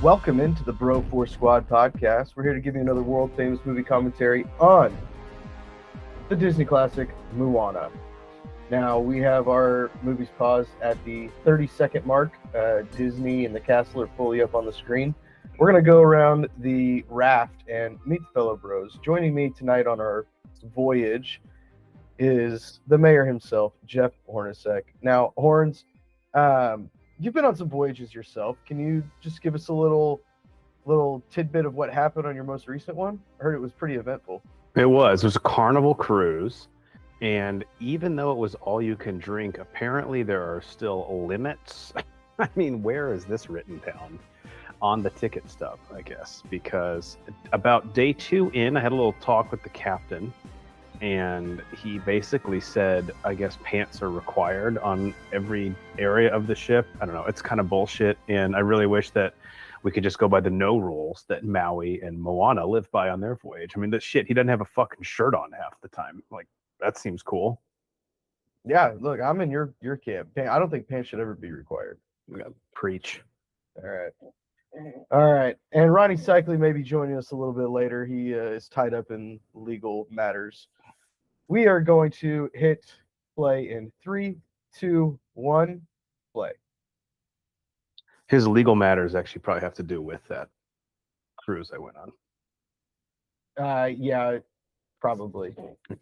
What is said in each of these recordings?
Welcome into the Bro 4 Squad podcast. We're here to give you another world famous movie commentary on the Disney classic Moana. Now, we have our movies paused at the 30-second mark. Disney and the castle are fully up on the screen. We're going to go around the raft and meet the fellow bros. Joining me tonight on our voyage is the mayor himself, Jeff Hornacek. Now, Horns, you've been on some voyages yourself. Can you just give us a little tidbit of what happened on your most recent one? I heard it was pretty eventful. It was a carnival cruise, and even though it was all you can drink, apparently there are still limits. I mean, where is this written down? On the ticket stub, I guess, because about day 2 in, I had a little talk with the captain, and he basically said, I guess pants are required on every area of the ship. I don't know, it's kind of bullshit, and I really wish that we could just go by the no rules that Maui and Moana live by on their voyage. I mean, this shit, he doesn't have a fucking shirt on half the time. Like, that seems cool. Yeah, look, I'm in your camp. I don't think pants should ever be required. Preach. All right. And Ronnie Cycli may be joining us a little bit later. He is tied up in legal matters. We are going to hit play in 3, 2, 1, play. His legal matters actually probably have to do with that cruise I went on. Yeah, probably.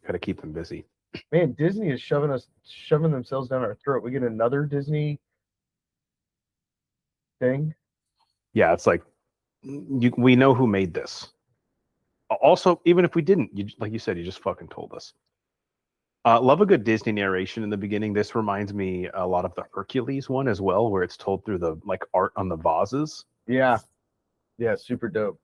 Got to keep him busy. Man, Disney is shoving themselves down our throat. We get another Disney thing. Yeah, it's like we know who made this. Also, even if we didn't, like you said, you just fucking told us. Love a good Disney narration in the beginning. This reminds me a lot of the Hercules one as well, where it's told through the like art on the vases. Yeah, super dope.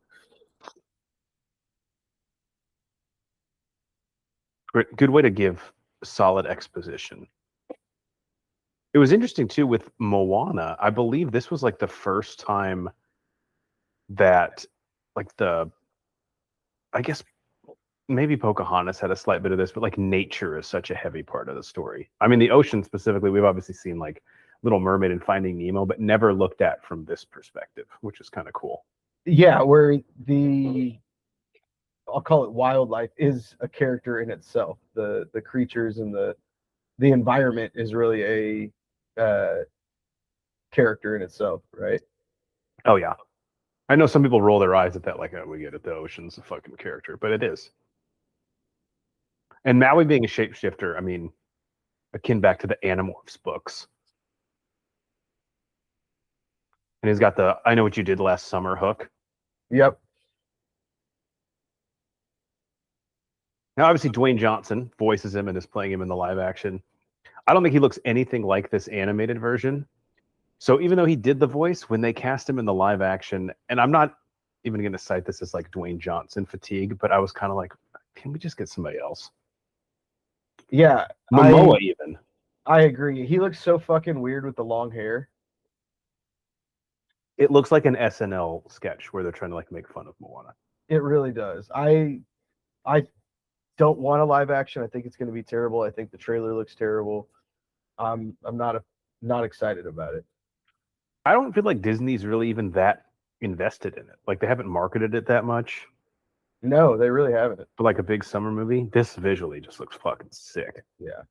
Good way to give solid exposition. It was interesting too with Moana. I believe this was like the first time that like I guess maybe Pocahontas had a slight bit of this, but like nature is such a heavy part of the story. I mean, the ocean specifically, we've obviously seen like Little Mermaid and Finding Nemo, but never looked at from this perspective, which is kind of cool. Yeah, where I'll call it wildlife is a character in itself. The creatures and the environment is really a character in itself, right? Oh yeah. I know some people roll their eyes at that, like, oh, we get it, the ocean's a fucking character, but it is. And Maui being a shapeshifter, I mean, akin back to the Animorphs books. And he's got the I know what you did last summer hook. Yep. Now, obviously, Dwayne Johnson voices him and is playing him in the live action. I don't think he looks anything like this animated version. So even though he did the voice, when they cast him in the live action, and I'm not even going to cite this as like Dwayne Johnson fatigue, but I was kind of like, can we just get somebody else? Yeah. Momoa even. I agree. He looks so fucking weird with the long hair. It looks like an SNL sketch where they're trying to like make fun of Moana. It really does. I don't want a live action. I think it's going to be terrible. I think the trailer looks terrible. I'm not excited about it. I don't feel like Disney's really even that invested in it. Like they haven't marketed it that much. No, they really haven't. For like a big summer movie, this visually just looks fucking sick. Yeah.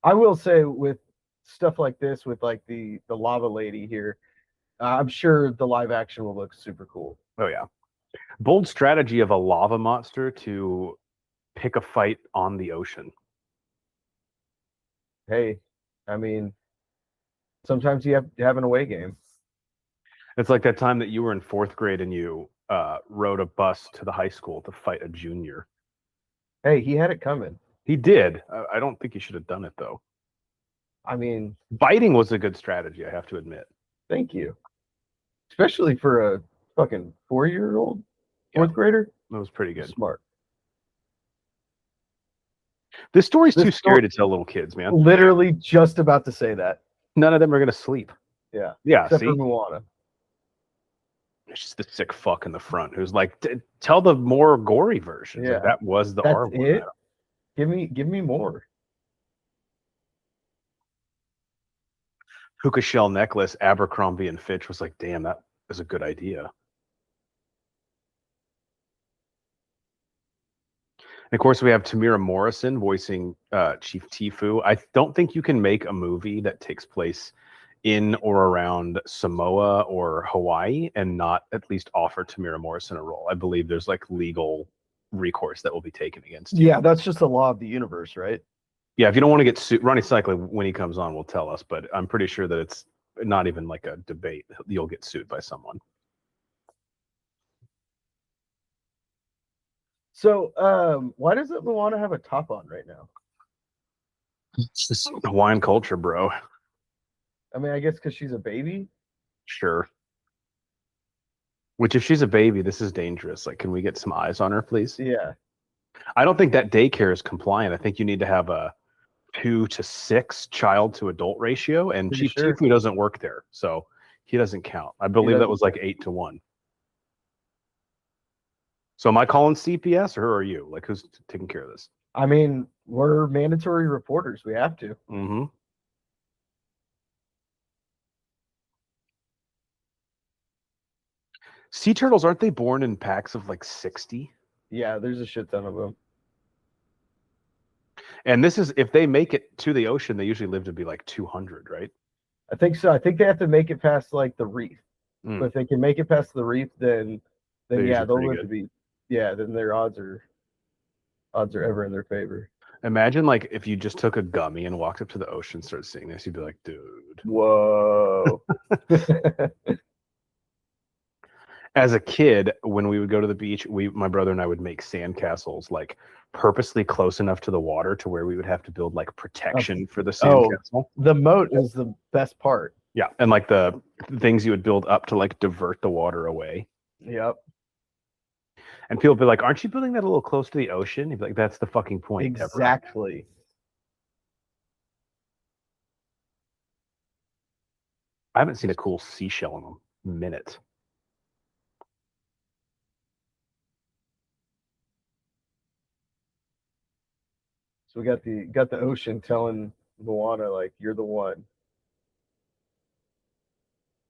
I will say with stuff like this, with like the lava lady here, I'm sure the live action will look super cool. Oh yeah. Bold strategy of a lava monster to pick a fight on the ocean. Hey, I mean, sometimes you have to have an away game. It's like that time that you were in 4th grade and you rode a bus to the high school to fight a junior. Hey, he had it coming. He did. I don't think he should have done it, though. I mean, biting was a good strategy, I have to admit. Thank you. Especially for a fucking 4-year-old 4th grader. That was pretty good. Smart. This story's too scary to tell little kids, man. Literally just about to say that. None of them are going to sleep. Yeah. Yeah, except see? for Moana. It's just the sick fuck in the front who's like, tell the more gory version. Yeah. Like, that was the That's R one. it? Give me more. Puka shell necklace, Abercrombie and Fitch was like, damn, that is a good idea. And of course, we have Tamira Morrison voicing Chief Tifu. I don't think you can make a movie that takes place in or around Samoa or Hawaii and not at least offer Tamira Morrison a role. I believe there's like legal recourse that will be taken against you. Yeah, that's just the law of the universe, right? Yeah, if you don't want to get sued, Ronnie Cycler, when he comes on, will tell us, but I'm pretty sure that it's not even like a debate. You'll get sued by someone. So, why doesn't Moana have a top on right now? It's just Hawaiian culture, bro. I mean, I guess because she's a baby. Sure. Which, if she's a baby, this is dangerous. Like, can we get some eyes on her, please? Yeah. I don't think that daycare is compliant. I think you need to have a 2 to 6 child to adult ratio, and Pretty Chief sure. Tifu doesn't work there, so he doesn't count. I believe that was like 8 to 1. So am I calling CPS or who are you? Like, who's taking care of this? I mean, we're mandatory reporters. We have to. Mm-hmm. Sea turtles, aren't they born in packs of like 60? Yeah, there's a shit ton of them. And this is, if they make it to the ocean, they usually live to be like 200, right? I think so. I think they have to make it past like the reef. Mm. But if they can make it past the reef, then They're yeah, usually they'll pretty live good. to be. Yeah, then their odds are ever in their favor. Imagine like if you just took a gummy and walked up to the ocean and started seeing this, you'd be like, dude. Whoa. As a kid, when we would go to the beach, my brother and I would make sandcastles like purposely close enough to the water to where we would have to build like protection for the sandcastle. The moat is the best part. Yeah, and like the things you would build up to like divert the water away. Yep. And people would be like, "Aren't you building that a little close to the ocean?" You'd be like, "That's the fucking point." Exactly. I haven't seen a cool seashell in a minute. So we got the ocean telling Moana like you're the one.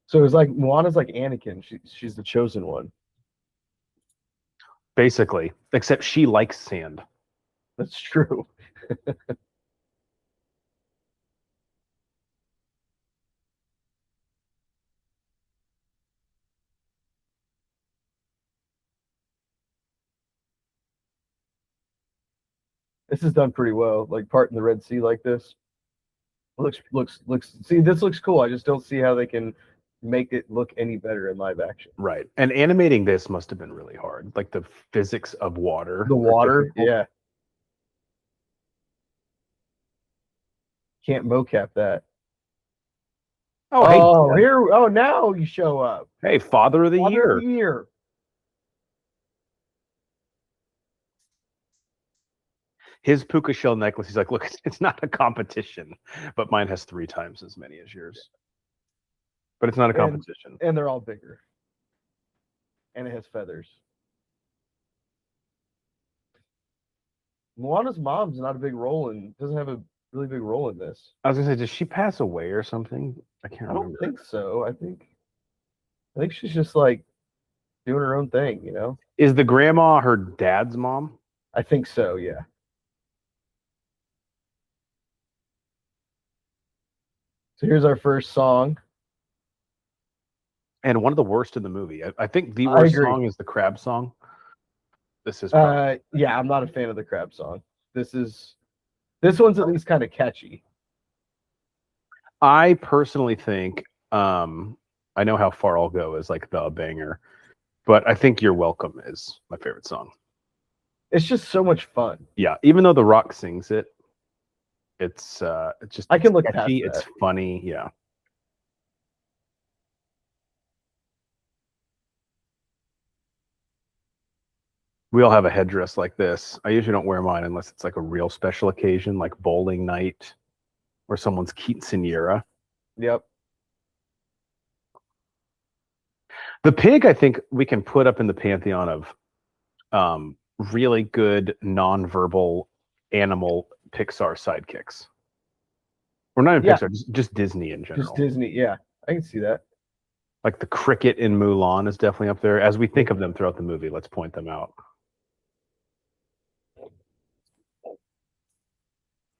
So it's like Moana's like Anakin. She's the chosen one. Basically, except she likes sand. That's true. This is done pretty well. Like part in the Red Sea like this. Looks. See, this looks cool. I just don't see how they can make it look any better in live action. Right. And animating this must have been really hard. Like the physics of water. The water, yeah. Can't mocap that. Oh, hey, here. Oh, now you show up. Hey, Father of the Year. Of the Year. His puka shell necklace, he's like, look, it's not a competition, but mine has 3 times as many as yours. But it's not a competition. And they're all bigger. And it has feathers. Moana's mom's not a big role in, doesn't have a really big role in this. I was gonna say, did she pass away or something? I can't remember. I don't think so. I think she's just like doing her own thing, you know? Is the grandma her dad's mom? I think so, yeah. So here's our first song. And one of the worst in the movie. I think the worst song is the crab song. This is yeah, I'm not a fan of the crab song. This one's at least kind of catchy. I personally think I know How Far I'll Go is like the banger, but I think You're Welcome is my favorite song. It's just so much fun. Yeah, even though The Rock sings it, it's just I can look past that. It's funny, yeah. We all have a headdress like this. I usually don't wear mine unless it's like a real special occasion, like bowling night or someone's quinceanera. Yep. The pig, I think we can put up in the pantheon of really good nonverbal animal Pixar sidekicks. Or not even Pixar, just Disney in general. Just Disney, yeah. I can see that. Like the cricket in Mulan is definitely up there. As we think of them throughout the movie, let's point them out.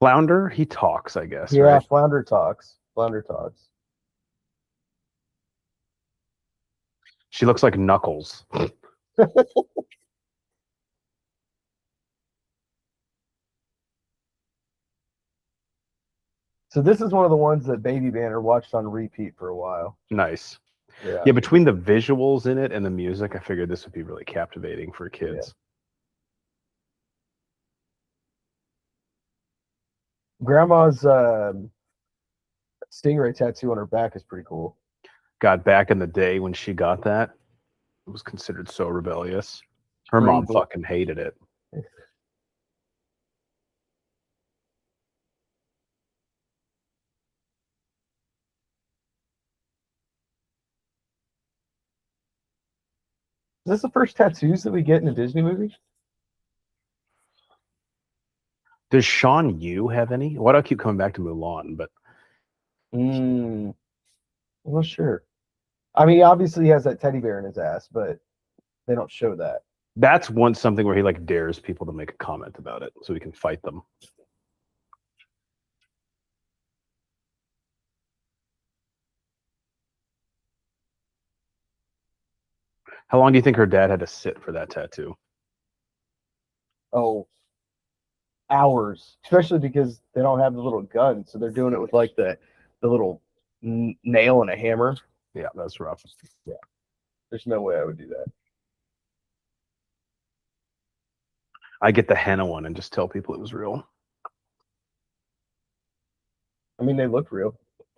Flounder, he talks, I guess, Yeah, right? Flounder talks. Flounder talks. She looks like Knuckles. So this is one of the ones that Baby Banner watched on repeat for a while. Nice. Yeah. Yeah, between the visuals in it and the music, I figured this would be really captivating for kids. Grandma's stingray tattoo on her back is pretty cool. God, back in the day when she got that, it was considered so rebellious. Her mom fucking hated it. Is this the first tattoos that we get in a Disney movie? Does Sean Yu have any? Why do I keep coming back to Mulan? But I'm not sure. I mean, obviously he has that teddy bear in his ass, but they don't show that. that's something where he like dares people to make a comment about it so he can fight them. How long do you think her dad had to sit for that tattoo? Oh, hours, especially because they don't have the little gun, so they're doing it with like the little nail and a hammer. Yeah, that's rough. Yeah, there's no way I would do that. I get the henna one and just tell people it was real. I mean, they look real.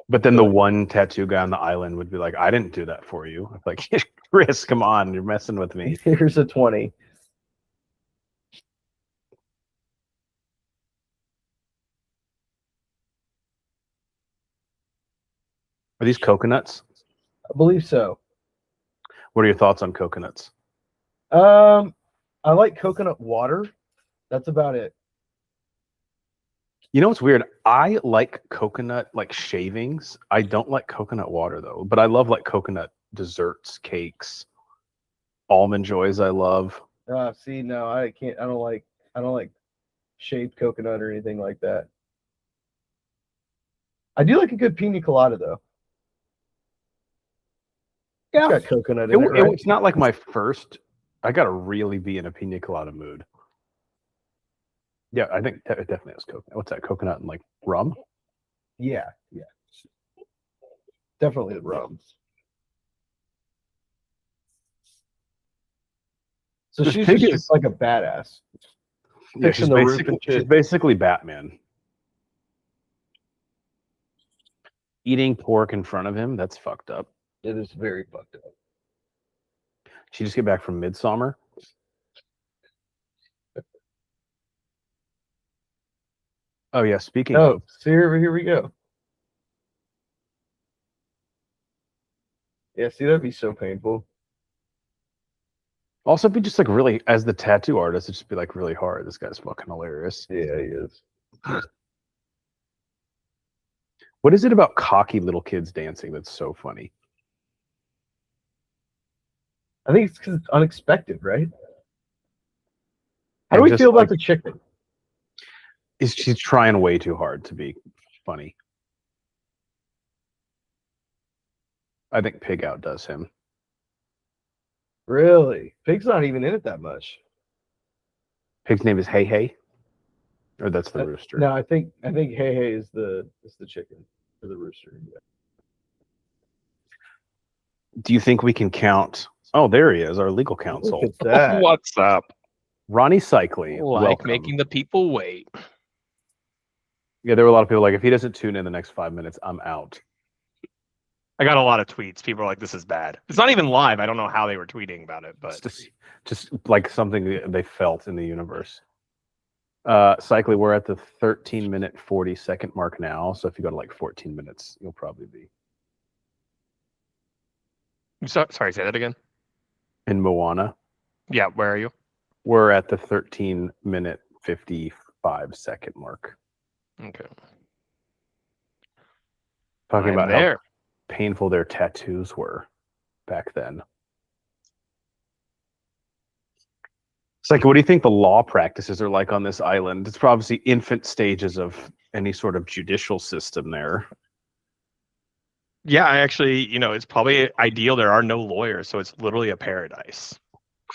But then the one tattoo guy on the island would be like, I didn't do that for you. I'm like, Chris, come on, you're messing with me. Here's a 20. Are these coconuts? I believe so. What are your thoughts on coconuts? I like coconut water. That's about it. You know what's weird? I like coconut like shavings. I don't like coconut water though, but I love like coconut desserts, cakes, almond joys. I love. See, no, I can't. I don't like shaved coconut or anything like that. I do like a good pina colada though. Yeah, it's got coconut in it, right? It's not like my first. I gotta really be in a pina colada mood. Yeah, I think it definitely has coconut. What's that? Coconut and like rum? Yeah. Definitely the rum. So This she's pig just is like a badass. yeah, Fixing the roof and she's shit. basically Batman. Eating pork in front of him, that's fucked up. It is very fucked up. She just get back from Midsummer. Oh yeah, speaking of, so here we go. Yeah, see, that'd be so painful. also be just like really as the tattoo artist, it'd just be like really hard. This guy's fucking hilarious. Yeah, he is. What is it about cocky little kids dancing that's so funny? I think it's because it's unexpected, right? How do And we just feel about like the chicken? she's trying way too hard to be funny. I think Pig outdoes him. Really? Pig's not even in it that much. Pig's name is Hey Hey, or that's the rooster. No, I think Hey Hey is the chicken or the rooster. Yeah. Do you think we can count? Oh, there he is, our legal counsel. Look at that. What's up? Ronnie Cycli. Like welcome. making the people wait. Yeah, there were a lot of people like, if he doesn't tune in the next 5 minutes, I'm out. I got a lot of tweets. People are like, "This is bad." It's not even live. I don't know how they were tweeting about it, but Just like something they felt in the universe. Cycli, we're at the 13-minute 40-second mark now. So if you go to like 14 minutes, you'll probably be sorry, say that again. in Moana. Yeah, where are you? We're at the 13-minute 55-second mark. Okay. Talking I'm about there. how painful their tattoos were. back then. It's like, what do you think the law practices are like on this island? It's obviously infant stages of any sort of judicial system there. Yeah, I actually, it's probably ideal. There are no lawyers, so it's literally a paradise.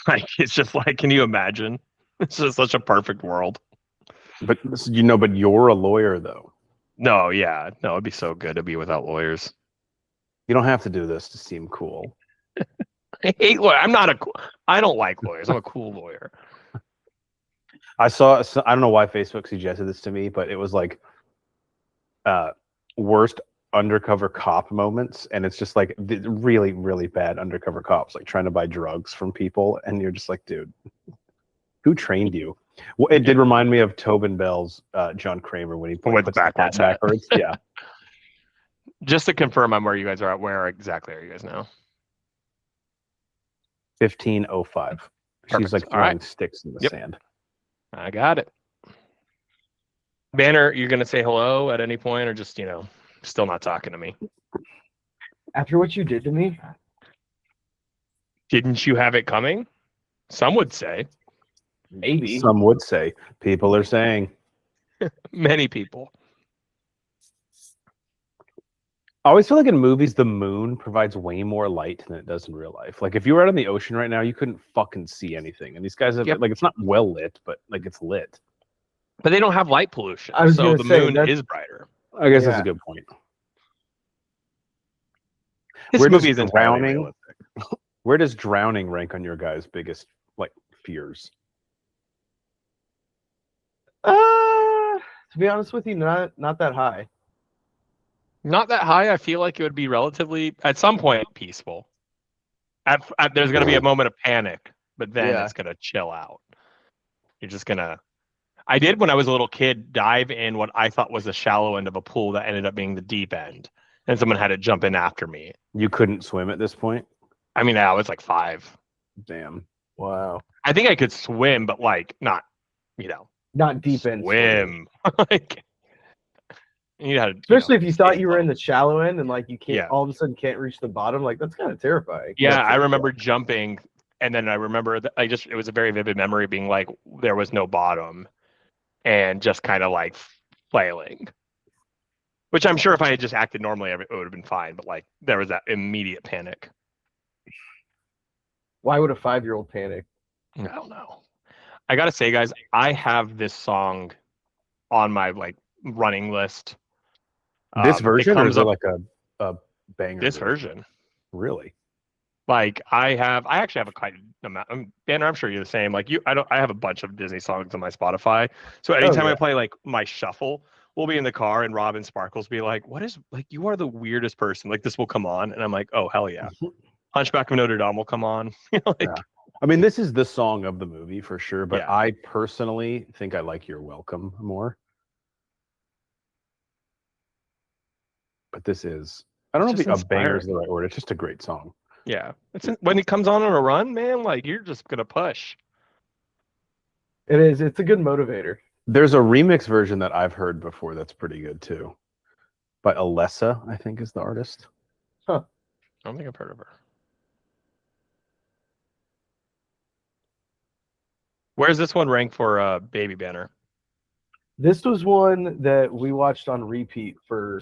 Like, it's just like, can you imagine? It's just such a perfect world. But but you're a lawyer though. No, yeah, no, it'd be so good to be without lawyers. You don't have to do this to seem cool. I hate lawyers. I don't like lawyers. I'm a cool lawyer. I don't know why Facebook suggested this to me, but it was like worst undercover cop moments, and it's just like really, really bad undercover cops like trying to buy drugs from people, and you're just like, dude, who trained you? Well, it did remind me of Tobin Bell's John Kramer when he with the backwards hat. Yeah. Just to confirm, I'm where you guys are at. Where exactly are you guys now? 1505. She's like throwing sticks in the sand. I got it. Banner, you're gonna say hello at any point, or just still not talking to me? After what you did to me, didn't you have it coming? Some would say. Maybe. Some would say. People are saying. Many people. I always feel like in movies, the moon provides way more light than it does in real life. Like if you were out on the ocean right now, you couldn't fucking see anything. And these guys have like, it's not well lit, but like it's lit. But they don't have light pollution, so the moon is brighter. I guess that's a good point. This movie is drowning. Where does drowning rank on your guys' biggest like fears? To be honest with you, not that high. Not that high. I feel like it would be relatively, at some point, peaceful. There's going to be a moment of panic, but then it's going to chill out. You're just going to... I did, when I was a little kid, dive in what I thought was the shallow end of a pool that ended up being the deep end. And someone had to jump in after me. You couldn't swim at this point? I mean, I was like 5. Damn. Wow. I think I could swim, but like not, not deep end. Swim. Like... Especially if you thought you were in the shallow end and like you can't all of a sudden can't reach the bottom, like that's kind of terrifying. Yeah, I remember jumping, and then I remember that it was a very vivid memory being like there was no bottom, and just kind of like flailing. Which I'm sure if I had just acted normally, it would have been fine. But like there was that immediate panic. Why would a 5-year-old panic? I don't know. I gotta say, guys, I have this song on my like running list. This version, or is it like a banger? This version. Really? Like I actually have a quite amount. Banner, I'm sure you're the same. Like I have a bunch of Disney songs on my Spotify. So anytime I play like my shuffle, we'll be in the car and Rob and Sparkles be like, "What is like? You are the weirdest person." Like this will come on, and I'm like, "Oh hell yeah!" Hunchback of Notre Dame will come on. I mean, this is the song of the movie for sure. But I personally think I like "You're Welcome" more. But this is, I don't know if a banger is the right word. It's just a great song. Yeah. When it comes on a run, man, like you're just going to push. It is. It's a good motivator. There's a remix version that I've heard before that's pretty good too. By Alessa, I think is the artist. Huh. I don't think I've heard of her. Where's this one rank for Baby Banner? This was one that we watched on repeat for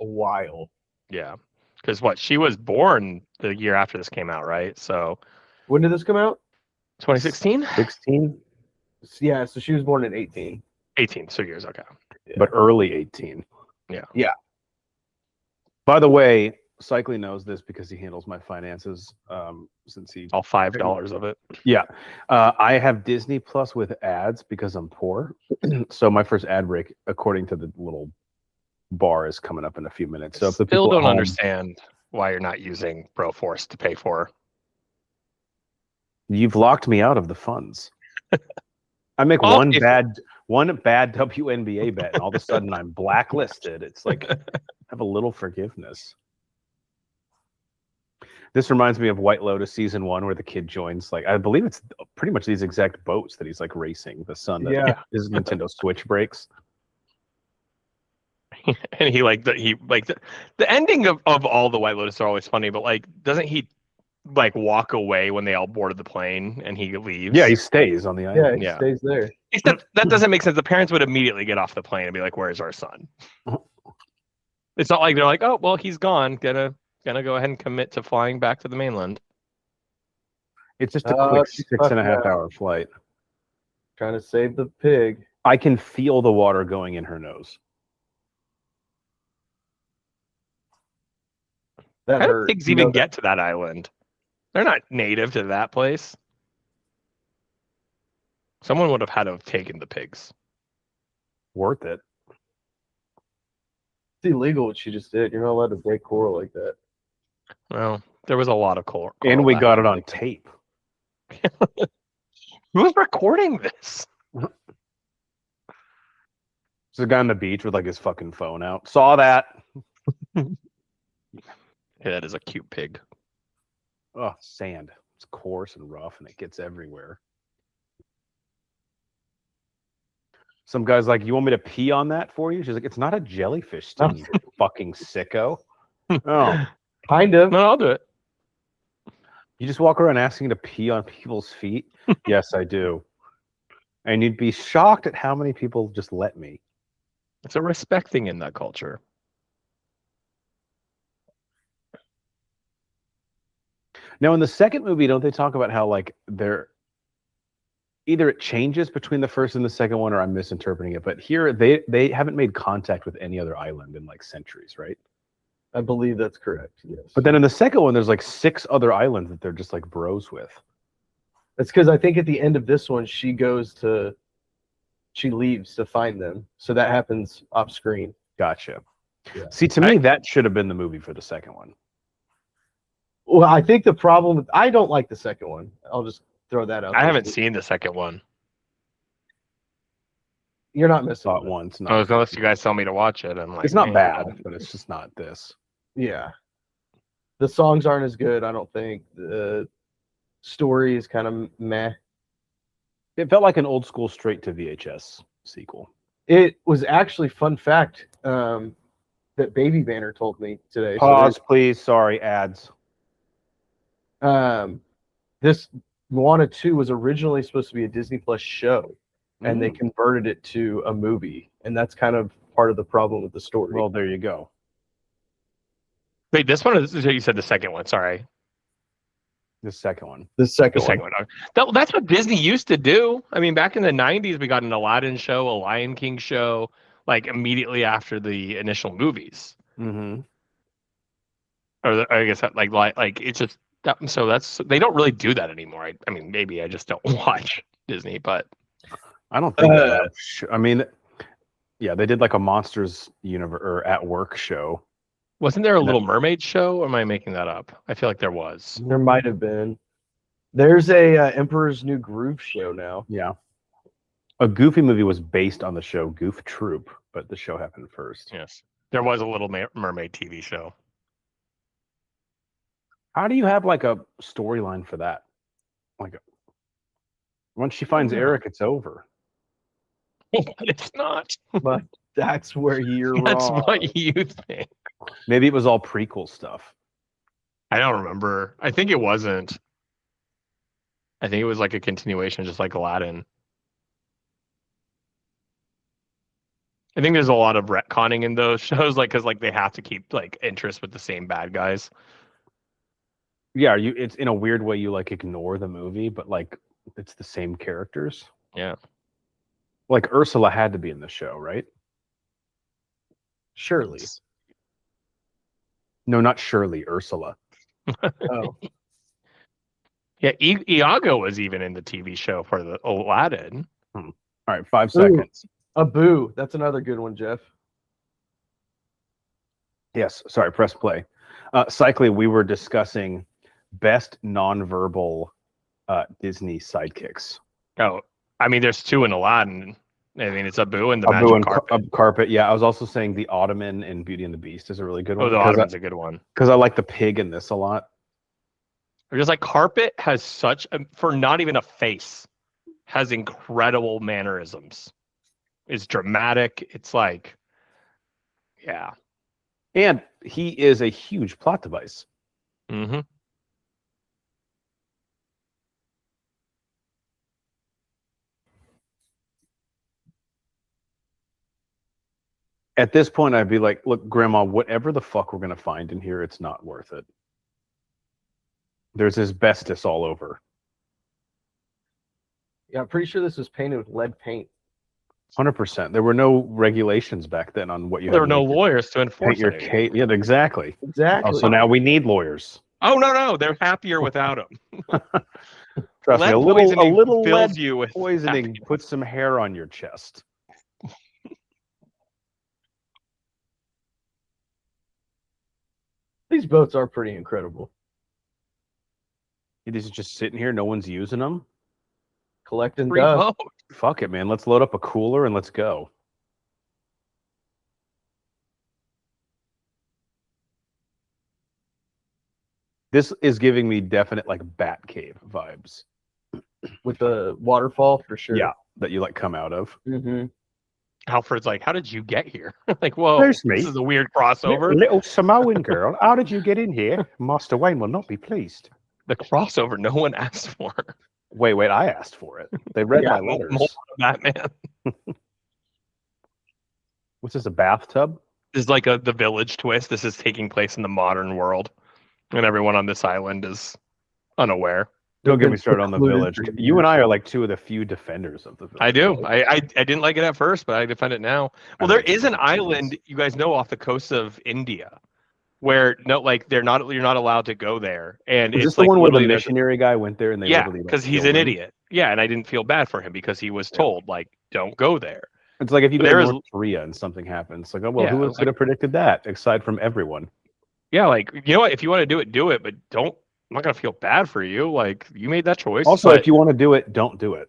a while. Yeah, because she was born the year after this came out, right? So when did this come out? 2016. 16. Yeah, so she was born in 18. 18, 2 years, okay. Yeah. But early 18. Yeah. By the way, Cycling knows this because he handles my finances. Since he all $5 of it. Yeah, I have Disney Plus with ads because I'm poor. So my first ad break, according to the little bar, is coming up in a few minutes. So if the people don't understand why you're not using Broforce to pay for. You've locked me out of the funds. I make one bad WNBA bet, and all of a sudden I'm blacklisted. It's like have a little forgiveness. This reminds me of White Lotus season 1, where the kid joins, like, I believe it's pretty much these exact boats that he's like racing. The son that his Nintendo Switch breaks. And the ending of all the White Lotus are always funny, but like, doesn't he like walk away when they all boarded the plane and he leaves. Yeah, he stays on the Yeah, island. he stays there. Except that doesn't make sense. The parents would immediately get off the plane and be like, "Where's our son?" It's not like they're like, "Oh, well, he's gone. Gonna go ahead and commit to flying back to the mainland." It's just a quick she's 6.5 fucking hour flight. Trying to save the pig. I can feel the water going in her nose. That How do hurt. pigs even get to that island? They're not native to that place. Someone would have had to have taken the pigs. Worth it. It's illegal what she just did. You're not allowed to break coral like that. Well, there was a lot of coral. And we got it on tape. Who's recording this? There's a guy on the beach with like his fucking phone out. Saw that. Yeah, that is a cute pig. Oh, sand. It's coarse and rough and it gets everywhere. Some guy's like, "You want me to pee on that for you?" She's like, "It's not a jellyfish sting, you fucking sicko." Oh, kind of. No, I'll do it. You just walk around asking to pee on people's feet? Yes, I do. And you'd be shocked at how many people just let me. It's a respect thing in that culture. Now, in the second movie, don't they talk about how like they're either it changes between the first and the second one, or I'm misinterpreting it? But here, they haven't made contact with any other island in like centuries, right? I believe that's correct. Yes. But then in the second one, there's like 6 other islands that they're just like bros with. That's because I think at the end of this one, she leaves to find them. So that happens off screen. Gotcha. Yeah. See, to me, that should have been the movie for the second one. Well, I think the problem I don't like the second one. I'll just throw that out. I haven't seen the second one. You're not missing Thought it. once. No. Unless you guys tell me to watch it. I'm like, It's not man, bad, but it's just not this. Yeah. The songs aren't as good, I don't think. The story is kind of meh. It felt like an old school straight to VHS sequel. It was actually, fun fact, that Baby Banner told me today. Pause, please. Sorry, ads. This Moana 2 was originally supposed to be a Disney Plus show, and they converted it to a movie, and that's kind of part of the problem with the story. Well, there you go. Wait, this one is you said the second one. Sorry, The second one. The second one. That's what Disney used to do. I mean, back in the '90s, we got an Aladdin show, a Lion King show, like immediately after the initial movies. Mm-hmm. Or I guess like it's just that. So that's they don't really do that anymore. I mean, maybe I just don't watch Disney, but I don't think. I mean, yeah, they did like a Monsters Universe or At Work show. Wasn't there a Little Mermaid show, or am I making that up? I feel like there was. There might have been. There's a Emperor's New Groove show now. Yeah. A Goofy movie was based on the show Goof Troop, but the show happened first. Yes. There was a Little Mermaid TV show. How do you have like a storyline for that? Like, once she finds Eric, it's over. But it's not. But that's where you're That's wrong. what you think. Maybe it was all prequel stuff. I don't remember. I think it wasn't. I think it was like a continuation, just like Aladdin. I think there's a lot of retconning in those shows, like because like they have to keep like interest with the same bad guys. Yeah, it's in a weird way you like ignore the movie, but like it's the same characters. Yeah. Like Ursula had to be in the show, right? Surely. No, not Shirley, Ursula. Oh. Yeah, Iago was even in the TV show for the Aladdin. All right, 5 seconds. Abu. That's another good one, Jeff. Yes, sorry, press play. Cycling, we were discussing best nonverbal Disney sidekicks. Oh, I mean, there's 2 in Aladdin. I mean, it's Abu and the Magic Carpet. Carpet. Yeah, I was also saying the Ottoman in Beauty and the Beast is a really good one. Oh, the Ottoman's a good one. Because I like the pig in this a lot. Just like Carpet has such, for not even a face, has incredible mannerisms. It's dramatic. It's like, yeah. And he is a huge plot device. Mm-hmm. At this point, I'd be like, look, Grandma, whatever the fuck we're going to find in here, it's not worth it. There's asbestos all over. Yeah, I'm pretty sure this was painted with lead paint. 100%. There were no regulations back then on what you There had were to no lawyers to enforce paint your it. case. Yeah, exactly. Exactly. Oh, so now we need lawyers. Oh no, they're happier without them. Trust me, Lead a poisoning little fills lead you with poisoning happiness. puts some hair on your chest. These boats are pretty incredible. These are just sitting here, no one's using them. Collecting Free dust. boat. Fuck it, man. Let's load up a cooler and let's go. This is giving me definite like Batcave vibes. With the waterfall for sure. Yeah, that you like come out of. Mm-hmm. Alfred's like, how did you get here? Like, whoa, There's me. this is a weird crossover. Little Samoan girl, how did you get in here? Master Wayne will not be pleased. The crossover no one asked for. Wait, I asked for it. They read my letters. Moana Batman. What's this, a bathtub? This is like the village twist. This is taking place in the modern world, and everyone on this island is unaware. Don't get me started on the village. You and I are like two of the few defenders of the village. I do. I didn't like it at first, but I defend it now. Well, there is an island you guys know off the coast of India where you're not allowed to go there. And Is it's this the like one where the literally missionary guy went there and they literally because he's killed an him? idiot. Yeah, and I didn't feel bad for him because he was told like don't go there. It's like if you go There to is- North Korea and something happens, it's like, oh well, Yeah, who it's could have predicted that aside from everyone? Yeah, like you know what? If you want to do it, but don't. I'm not gonna feel bad for you. Like you made that choice. Also, but, if you want to do it, don't do it.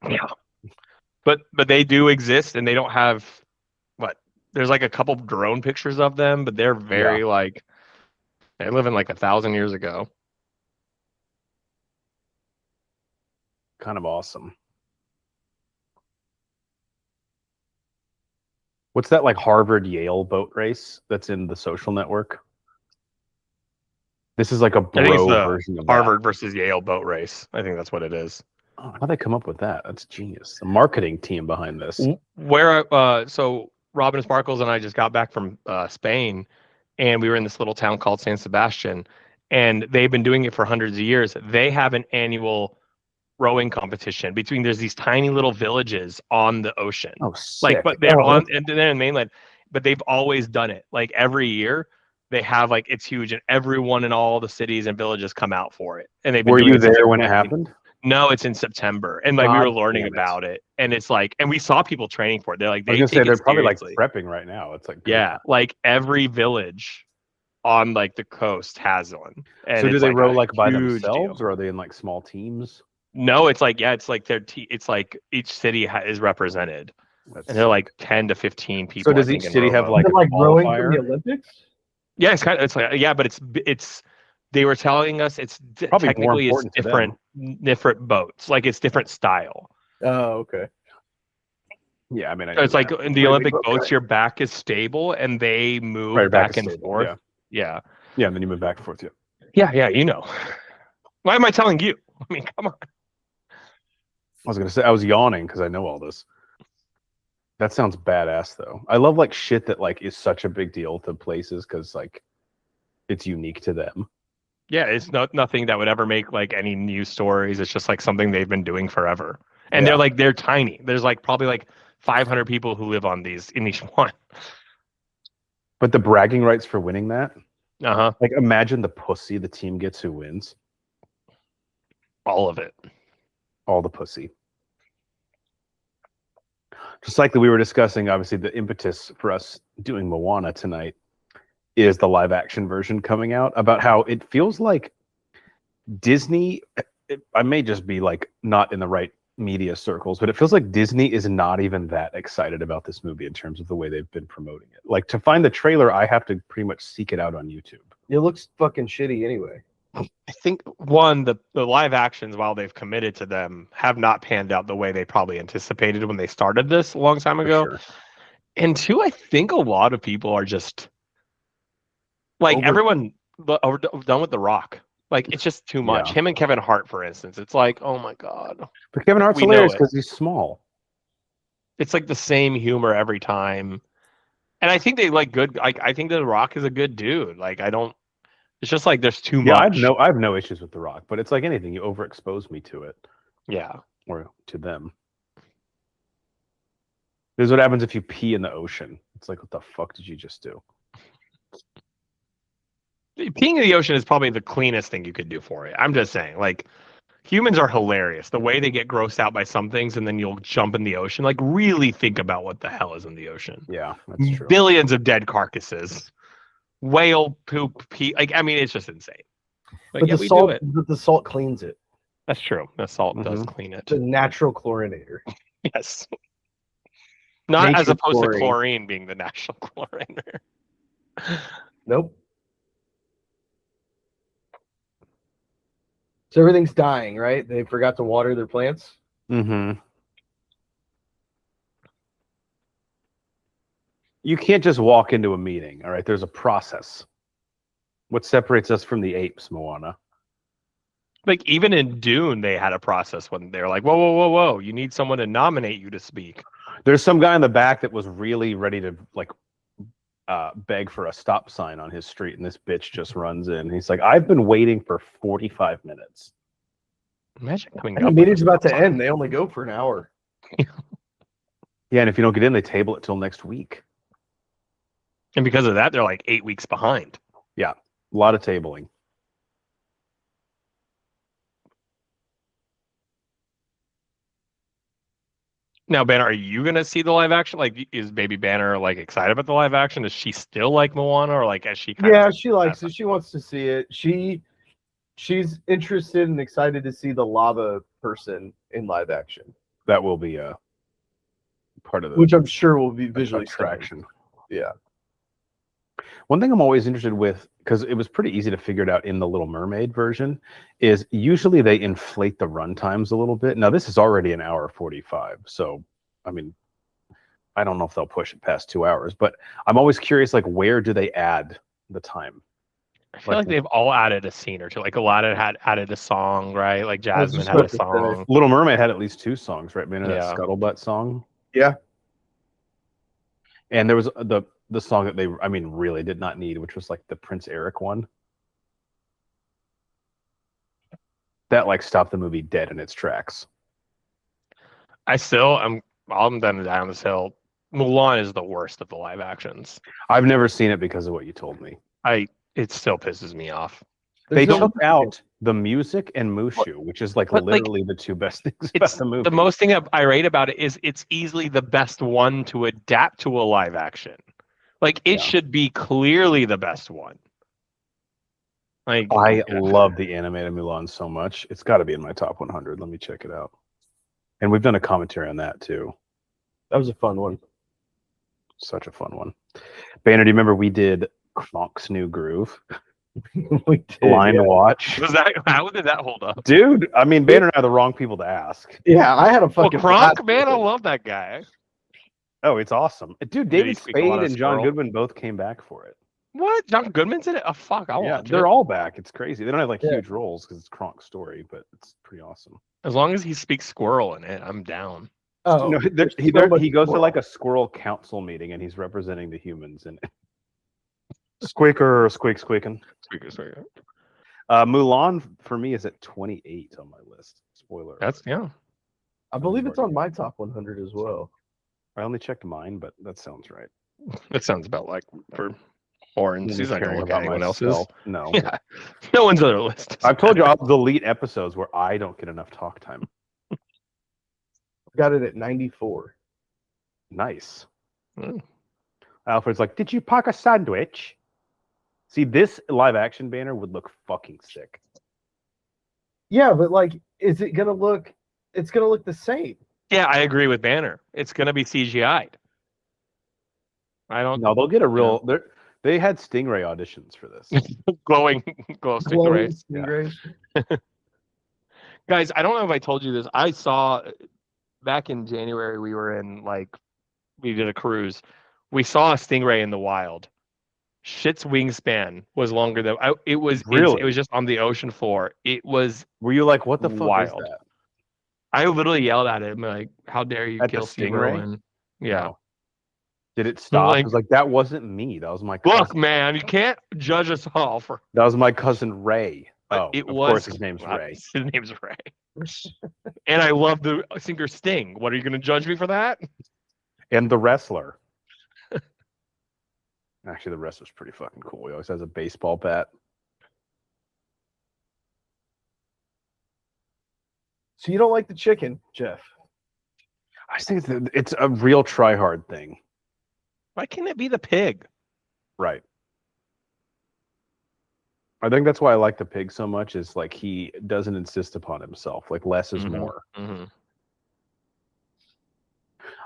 yeah, but they do exist, and they don't have what? There's like a couple drone pictures of them, but they're very like they live in like 1,000 years ago. Kind of awesome. What's that like Harvard Yale boat race that's in the Social Network? This is like a I think it's bro the version of Harvard versus Yale boat race. I think that's what it is. that. Oh, how'd they come up with that? That's genius. The marketing team behind this. So Robin Sparkles and I just got back from Spain, and we were in this little town called San Sebastian, and they've been doing it for hundreds of years. They have an annual rowing competition there's these tiny little villages on the ocean. Oh, sick. But they're and they're in mainland, but they've always done it. Like every year they have like it's huge, and everyone in all the cities and villages come out for it. And they've been Were doing you it since there when it 19 happened? No, it's in September, and like we God were learning damn it. about it, and it's like, and we saw people training for it. They're like, I was they gonna say take they're it probably like seriously. prepping right now. It's like Yeah, like every village on like the coast has one. And so do it's they like row a like by huge themselves, deal. or are they in like small teams? No, it's like it's like it's like each city is represented, and they're like 10 to 15 people. So does I think, each in city have rowboat. like a rowing from the qualifier? Olympics? Yeah, it's kind of but it's they were telling us it's Probably more technically it's important to them. different boats, like it's different style. Oh, okay. Yeah, I mean, So it's like in the Really Olympic big boat boats, guy. your back is stable and they move Right, your back is and stable, forth. Yeah. Yeah, and then you move back and forth. Yeah. Yeah, you know. Why am I telling you? I mean, come on. I was gonna say I was yawning because I know all this. That sounds badass though. I love like shit that like is such a big deal to places because like it's unique to them. Yeah, it's nothing that would ever make like any news stories. It's just like something they've been doing forever. And Yeah. they're tiny. There's like probably like 500 people who live on in each one. But the bragging rights for winning that, Uh-huh. like imagine the pussy the team gets who wins. All of it. All the pussy. Just like that we were discussing, obviously the impetus for us doing Moana tonight is the live action version coming out, about how it feels like Disney, I may just be like not in the right media circles, but it feels like Disney is not even that excited about this movie in terms of the way they've been promoting it. Like to find the trailer, I have to pretty much seek it out on YouTube. It looks fucking shitty anyway. I think the live actions, while they've committed to them, have not panned out the way they probably anticipated when they started this a long time For ago. sure. And two, I think a lot of people are just like everyone done with The Rock. Like it's just too much. Yeah. Him and Kevin Hart, for instance, it's like, oh my god. But Kevin Hart's We know hilarious it. because he's small. It's like the same humor every time. And I think they like good. Like I think The Rock is a good dude. Like I don't. It's just like there's too Yeah, much. I have no issues with The Rock, but it's like anything, you overexpose me to it Yeah. or to them. This is what happens if you pee in the ocean. It's like, what the fuck did you just do? Peeing in the ocean is probably the cleanest thing you could do for it. I'm just saying, like, humans are hilarious. The way they get grossed out by some things and then you'll jump in the ocean. Like, really think about what the hell is in the ocean. Yeah, that's true. Billions of dead carcasses, whale poop, pee. Like, I mean, it's just insane. Like, But yeah, the salt, do it. but the salt cleans it. That's true. The salt does clean it. It's a natural chlorinator. Yes. Not Nature as opposed chlorine. to chlorine being the national chlorinator. Nope. So everything's dying, right? They forgot to water their plants. Mm-hmm. You can't just walk into a meeting, all right? There's a process. What separates us from the apes, Moana? Like even in Dune, they had a process when they're like, whoa, whoa, whoa, whoa, you need someone to nominate you to speak. There's some guy in the back that was really ready to like beg for a stop sign on his street, and this bitch just runs in. He's like, I've been waiting for 45 minutes. Imagine coming And up. the meeting's about to end. They only go for an hour. Yeah, and if you don't get in, they table it till next week. And because of that, they're like 8 weeks behind. Yeah, a lot of tabling. Now, Banner, are you gonna see the live action? Like, is Baby Banner like excited about the live action? Is she still like Moana, or like as she? Yeah, she likes it. She wants to see it. She's interested and excited to see the lava person in live action. That will be a part of the, which I'm sure will be visually attraction. Yeah. One thing I'm always interested with, because it was pretty easy to figure it out in the Little Mermaid version, is usually they inflate the run times a little bit. Now, this is already an hour 45. So, I mean, I don't know if they'll push it past 2 hours, but I'm always curious, like, where do they add the time? I feel like they've all added a scene or two. Like Aladdin had added a song, right? Like Jasmine had a song. Little Mermaid had at least 2 songs, right? Man, that Scuttlebutt song. Yeah. And there was the song that they, I mean, really did not need, which was like the Prince Eric one. That like stopped the movie dead in its tracks. I'm done to die on this hill. Mulan is the worst of the live actions. I've never seen it because of what you told me. It still pisses me off. They took out the music and Mushu, which is like literally the two best things about the movie. The most thing I rate about it is it's easily the best one to adapt to a live action. Like it should be clearly the best one. Like I love the animated Mulan so much. It's got to be in my top 100. Let me check it out. And we've done a commentary on that too. That was a fun one. Such a fun one. Banner, do you remember we did Knock's New Groove? We did, Blind Watch. How did that hold up? Dude, I mean, Banner and I are the wrong people to ask. Yeah, I had a fucking Kronk, man, I love that guy. Oh, it's awesome. Dude, David Spade and John Goodman both came back for it. What? John Goodman's in it? Oh, fuck. I'll watch it. They're all back. It's crazy. They don't have like huge roles because it's Kronk's story, but it's pretty awesome. As long as he speaks squirrel in it, I'm down. Oh, no, he goes to like a squirrel council meeting and he's representing the humans in it. Squeaker, squeaking. Squeaker. Mulan for me is at 28 on my list. Spoiler. I believe it's on my top 100 as well. I only checked mine, but that sounds right. That sounds about like for horns. He's not going to look at anyone else's. No. Yeah. No one's on their list. I've told you I'll delete episodes where I don't get enough talk time. Got it at 94. Nice. Alfred's like, did you pack a sandwich? See, this live action Banner would look fucking sick. Yeah, but like, is it gonna look? It's gonna look the same. Yeah, I agree with Banner. It's gonna be CGI'd. I don't. No, they'll get a real. They had Stingray auditions for this. Glow Stingray. Stingray. Guys, I don't know if I told you this. I saw back in January we did a cruise. We saw a stingray in the wild. Shit's wingspan was longer than it was. Really? It was just on the ocean floor. It was. Were you like, what the fuck is that? I literally yelled at him like, "How dare you at kill the stingray?" And, yeah. Did it stop? Like, I was like, that wasn't me. That was my cousin. look, man, you can't judge us all for. That was my cousin Ray. Oh, It of was. course, his name's Ray. His name's Ray. And I love the singer Sting. What, are you going to judge me for that? And the wrestler. Actually, the wrestler's pretty fucking cool. He always has a baseball bat. So you don't like the chicken, Jeff? I just think it's a real try-hard thing. Why can't it be the pig? Right. I think that's why I like the pig so much, is like he doesn't insist upon himself. Like less is more. Mm-hmm.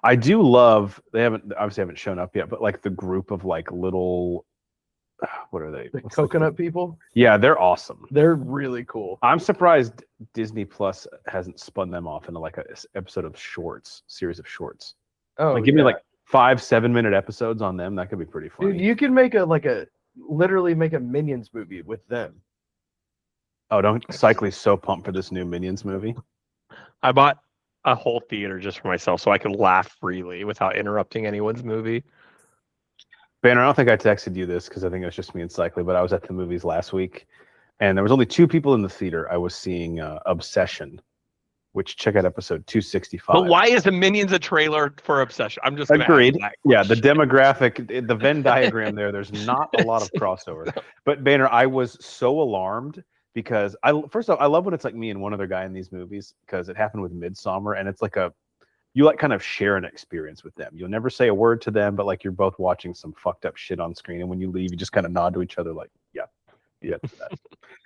I do love, they obviously haven't shown up yet, but like the group of like little, what are they? The coconut people? Yeah, they're awesome. They're really cool. I'm surprised Disney Plus hasn't spun them off into like a episode of shorts, series of shorts. Oh, like give me like 5-7 minute episodes on them. That could be pretty funny. Dude, you can make literally make a Minions movie with them. Oh, don't Cycly's so pumped for this new Minions movie. I bought a whole theater just for myself so I could laugh freely without interrupting anyone's movie. Banner, I don't think I texted you this because I think it was just me and Cycly, but I was at the movies last week and there was only 2 people in the theater. I was seeing Obsession, which check out episode 265. But why is the Minions a trailer for Obsession? I'm just agreed. Yeah, the demographic, the Venn diagram there's not a lot of crossover. But Banner, I was so alarmed because first off, I love when it's like me and one other guy in these movies because it happened with Midsommar, and it's like you like kind of share an experience with them. You'll never say a word to them, but like you're both watching some fucked up shit on screen, and when you leave, you just kind of nod to each other like, yeah.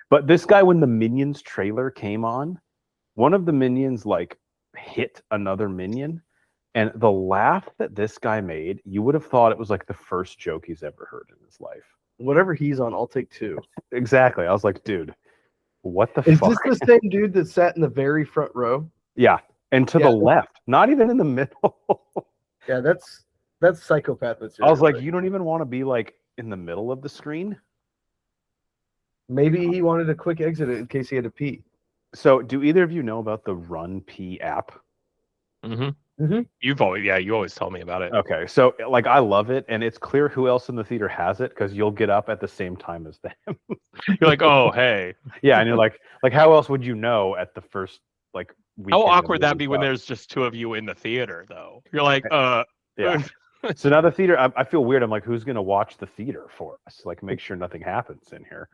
But this guy, when the Minions trailer came on, one of the Minions like hit another Minion, and the laugh that this guy made, you would have thought it was like the first joke he's ever heard in his life. Whatever he's on, I'll take 2. Exactly. I was like, dude, what the fuck? Is this the same dude that sat in the very front row? Yeah. And to the left, not even in the middle. Yeah, that's psychopath material. I was like, you don't even want to be like in the middle of the screen? Maybe he wanted a quick exit in case he had to pee. So do either of you know about the Run Pee app? You always tell me about it. Okay, so like I love it, and it's clear who else in the theater has it because you'll get up at the same time as them. You're like, oh hey. Yeah, and you're like how else would you know at the first like how awkward that be when there's just 2 of you in the theater though? You're like, yeah. So now the theater, I feel weird. I'm like, who's gonna watch the theater for us? Like, make sure nothing happens in here.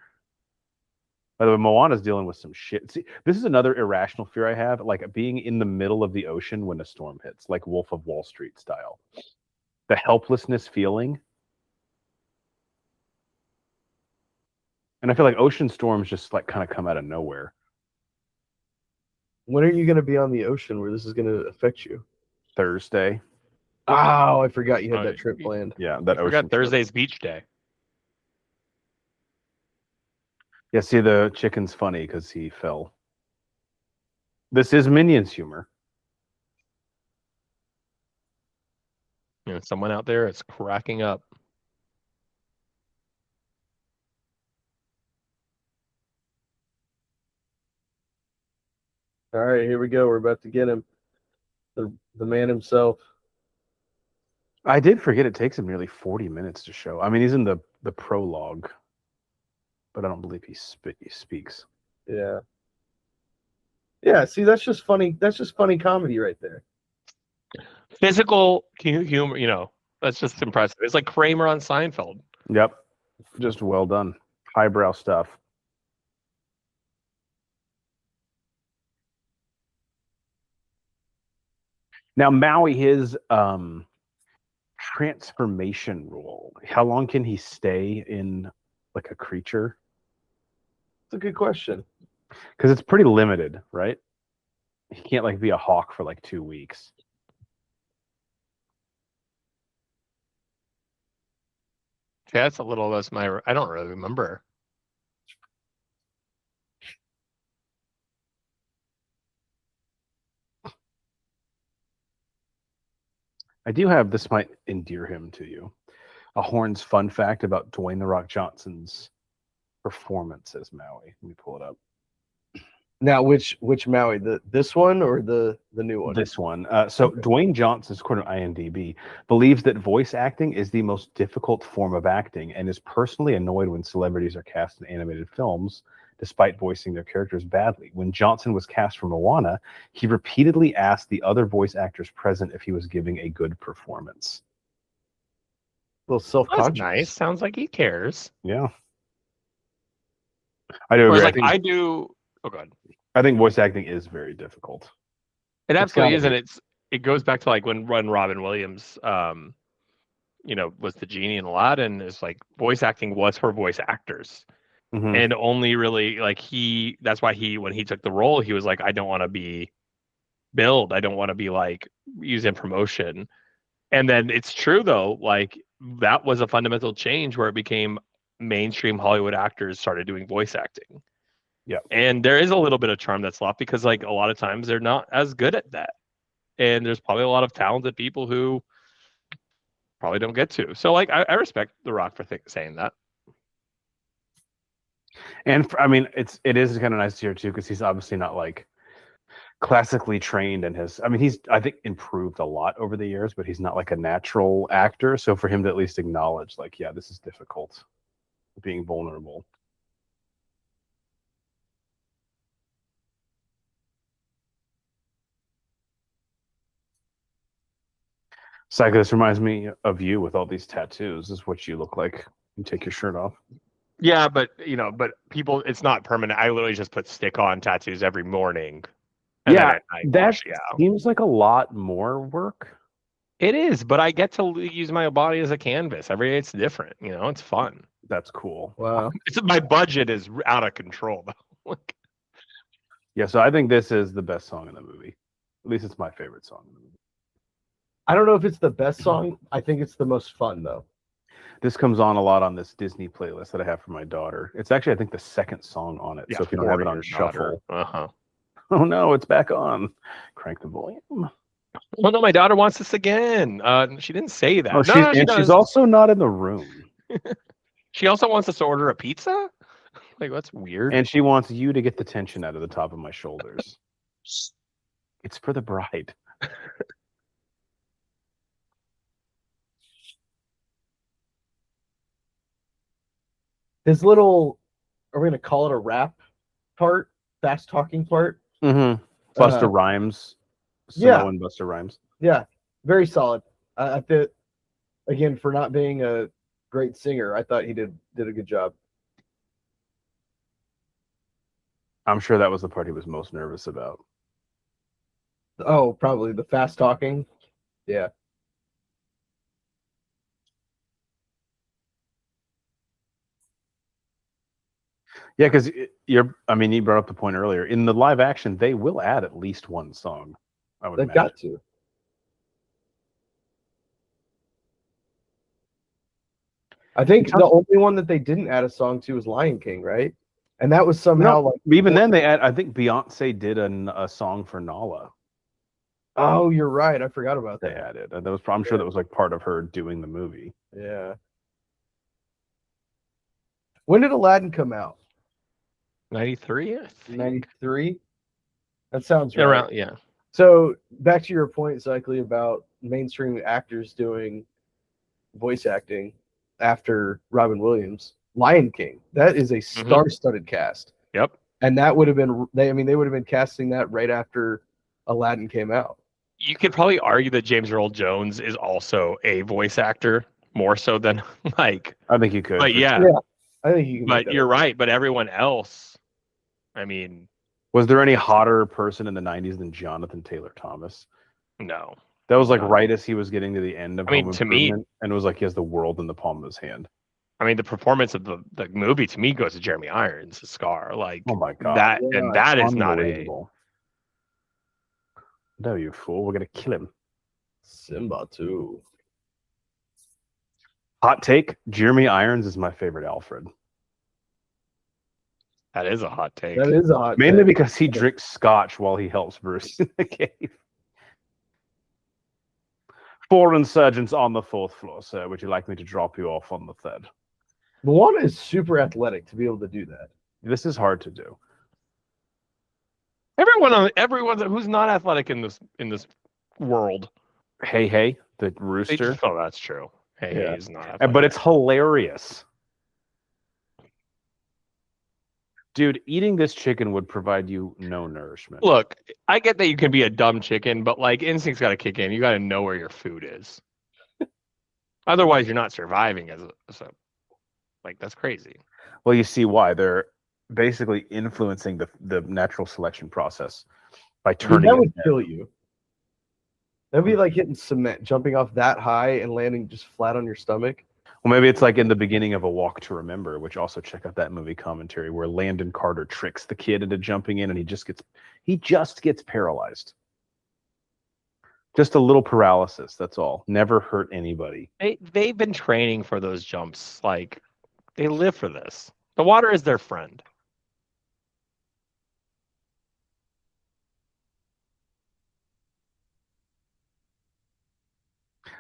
By the way, Moana's dealing with some shit. See, this is another irrational fear I have, like being in the middle of the ocean when a storm hits, like Wolf of Wall Street style. The helplessness feeling. And I feel like ocean storms just like kind of come out of nowhere. When are you going to be on the ocean where this is going to affect you? Thursday. Oh, I forgot you had that trip planned. Yeah, that I forgot Thursday's beach day. Yeah, see, the chicken's funny because he fell. This is Minions humor. Someone out there is cracking up. All right, here we go. We're about to get him. The man himself. I did forget it takes him nearly 40 minutes to show. I mean, he's in the prologue, but I don't believe he speaks. Yeah. Yeah, see, that's just funny. That's just funny comedy right there. Physical humor, that's just impressive. It's like Kramer on Seinfeld. Yep. Just well done. Highbrow stuff. Now, Maui, his transformation rule, how long can he stay in like a creature? It's a good question. Because it's pretty limited, right? He can't like be a hawk for like 2 weeks. Yeah, that's a little less I don't really remember. I do have, this might endear him to you, a Horns fun fact about Dwayne "The Rock" Johnson's performance as Maui. Let me pull it up. Now, which Maui? This one or the new one? This one. So Dwayne Johnson, according to IMDb, believes that voice acting is the most difficult form of acting and is personally annoyed when celebrities are cast in animated films despite voicing their characters badly. When Johnson was cast for Moana, he repeatedly asked the other voice actors present if he was giving a good performance. A little self-conscious. That's nice. Sounds like he cares. Yeah. I do agree. Like I do. Oh, God. I think voice acting is very difficult. It absolutely is, and it goes back to like when Robin Williams, was the genie in Aladdin. Is like voice acting was for voice actors, and only really like that's why when he took the role, he was like, I don't want to be billed, I don't want to be like used in promotion. And then it's true though, like that was a fundamental change where it became mainstream Hollywood actors started doing voice acting. Yeah. And there is a little bit of charm that's lost because like a lot of times they're not as good at that. And there's probably a lot of talented people who probably don't get to. So like I respect The Rock for saying that. And I mean, it is kind of nice to hear too, because he's obviously not like classically trained and he's I think improved a lot over the years, but he's not like a natural actor. So for him to at least acknowledge like, yeah, this is difficult, being vulnerable. Psycho, this reminds me of you with all these tattoos. This is what you look like. You take your shirt off. Yeah, but people, it's not permanent. I literally just put stick-on tattoos every morning. Yeah, that seems like a lot more work. It is, but I get to use my body as a canvas. Every day it's different. It's fun. That's cool. Wow. My budget is out of control, though. Yeah, so I think this is the best song in the movie. At least it's my favorite song in the movie. I don't know if it's the best song. I think it's the most fun, though. This comes on a lot on this Disney playlist that I have for my daughter. It's actually, I think, the second song on it. Yeah, so if you don't have it on shuffle. Oh, no, it's back on. Crank the volume. Well, no, my daughter wants this again. She didn't say that. Oh, she's also not in the room. She also wants us to order a pizza? Like, that's weird. And she wants you to get the tension out of the top of my shoulders. It's for the bride. His little, are we going to call it a rap part? Fast talking part? Mm-hmm. Busta Rhymes. And Busta Rhymes. Yeah, very solid. I thought, again, for not being a great singer, I thought he did a good job. I'm sure that was the part he was most nervous about. Oh, probably the fast talking. Yeah. Yeah, because you brought up the point earlier. In the live action, they will add at least one song. They've got to. I think the only one that they didn't add a song to was Lion King, right? And that was somehow even then they I think Beyonce did a song for Nala. Oh, you're right. I forgot about that. They added. That was I'm sure that was like part of her doing the movie. Yeah. When did Aladdin come out? 93. 93. That sounds right. Around, yeah. So back to your point, Cycly, about mainstream actors doing voice acting after Robin Williams. Lion King. That is a star-studded cast. Yep. And that would have been they would have been casting that right after Aladdin came out. You could probably argue that James Earl Jones is also a voice actor more so than like. I think you could. But yeah, I think you can. But you're right. But everyone else, was there any hotter person in the 90s than Jonathan Taylor Thomas? No. That was like right as he was getting to the end of Home to me, and it was like he has the world in the palm of his hand. The performance of the movie to me goes to Jeremy Irons, Scar. Like, oh my god, that is not a. No, you fool! We're gonna kill him. Simba too. Hot take: Jeremy Irons is my favorite Alfred. That is a hot take. That is a hot Mainly take. because he drinks scotch while he helps Bruce in the cave. 4 insurgents on the 4th floor, sir. Would you like me to drop you off on the 3rd? Moana is super athletic to be able to do that. This is hard to do. Everyone who's not athletic in this world. Hey, the rooster. Oh, that's true. Hey, he's not athletic. But it's hilarious. Dude, eating this chicken would provide you no nourishment. Look, I get that you can be a dumb chicken, but like instincts got to kick in. You got to know where your food is. Otherwise, you're not surviving as a like that's crazy. Well, you see why they're basically influencing the natural selection process by turning. That would kill you. That'd be like hitting cement, jumping off that high and landing just flat on your stomach. Well, maybe it's like in the beginning of A Walk to Remember, which also check out that movie commentary where Landon Carter tricks the kid into jumping in, and he just gets paralyzed. Just a little paralysis, that's all. Never hurt anybody. They've been training for those jumps. Like they live for this. The water is their friend.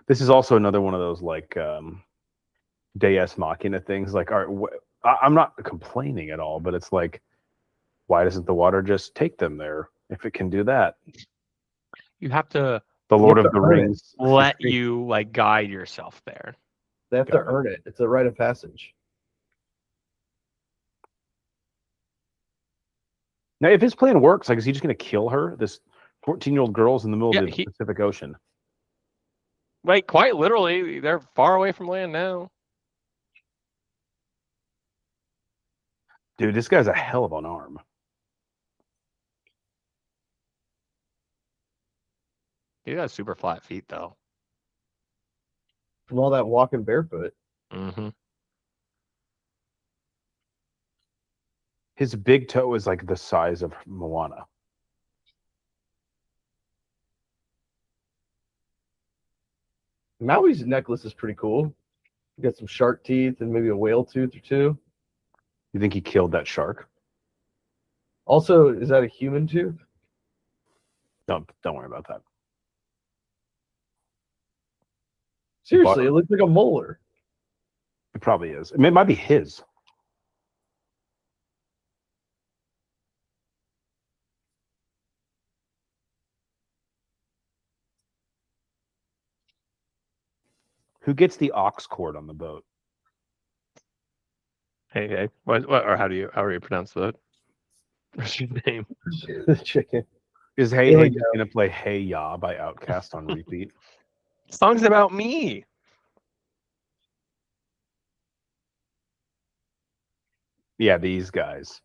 This is also another one of those like Deus Machina things. Like, all right, I'm not complaining at all, but it's like, why doesn't the water just take them there if it can do that? You have to. The Lord of the Rings let you like guide yourself there. They have to earn it. It's a rite of passage. Now, if his plan works, like, is he just going to kill her? This 14-year-old girl's in the middle of the Pacific Ocean. Like, quite literally, they're far away from land now. Dude, this guy's a hell of an arm. He got super flat feet, though. From all that walking barefoot. Mm-hmm. His big toe is like the size of Moana. Maui's necklace is pretty cool. You got some shark teeth and maybe a whale tooth or two. You think he killed that shark? Also, is that a human tooth? Don't worry about that. Seriously, it looks like a molar. It probably is. It might be his. Who gets the ox cord on the boat? Hey. What, or how do you pronounce that? What's your name? The chicken. Is Hey going to play Hey Ya by Outkast on repeat? Song's about me. Yeah, these guys.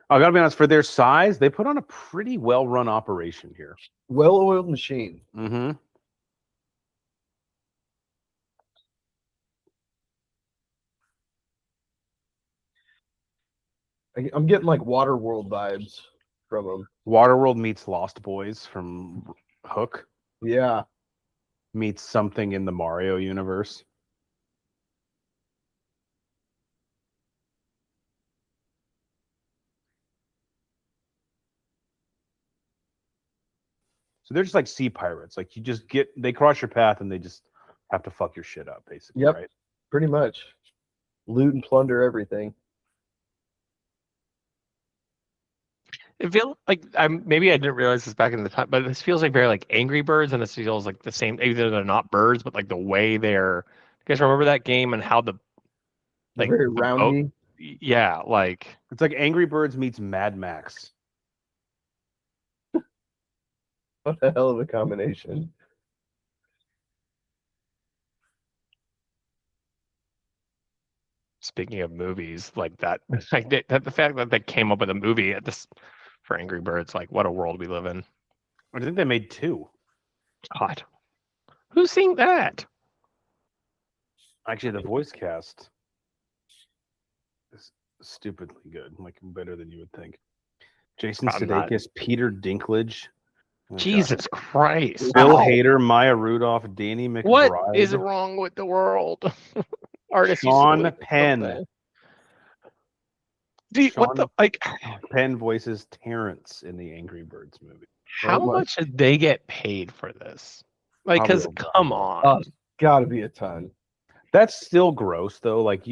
I gotta be honest, for their size, they put on a pretty well-run operation here. Well-oiled machine. Mm-hmm. I'm getting like Waterworld vibes from them. Waterworld meets Lost Boys from Hook. Yeah. Meets something in the Mario universe. So they're just like sea pirates. Like they cross your path and they just have to fuck your shit up, basically. Yep. Right? Pretty much. Loot and plunder everything. It feels like maybe I didn't realize this back in the time, but this feels like very like Angry Birds, and this feels like the same. Either they're not birds, but like the way they're. You guys remember that game and how the like very roundy? Yeah, like it's like Angry Birds meets Mad Max. What a hell of a combination. Speaking of movies, like that, like the fact that they came up with a movie at this for Angry Birds, like what a world we live in. I think they made 2. God, who's seen that? Actually, the voice cast is stupidly good, like better than you would think. Jason Sudeikis, Peter Dinklage. Oh, Jesus Christ. Bill Hader, Maya Rudolph, Danny McBride. What is wrong with the world? Artist Sean Penn. What the like? Penn voices Terrence in the Angry Birds movie. How much did they get paid for this? Like, because come on, gotta be a ton. That's still gross, though. Like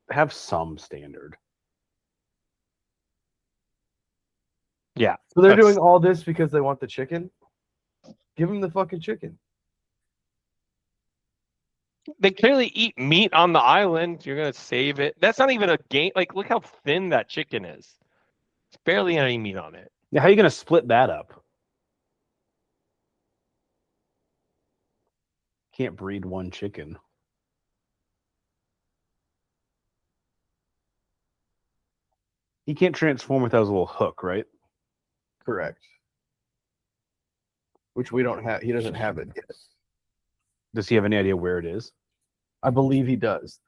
have some standard. Yeah. So they're doing all this because they want the chicken? Give them the fucking chicken. They clearly eat meat on the island. You're gonna save it. That's not even a game. Like, look how thin that chicken is. It's barely any meat on it. Yeah, how are you gonna split that up? Can't breed one chicken. He can't transform without his little hook, right? Correct. Which we don't have. He doesn't have it yet. Does he have any idea where it is? I believe he does.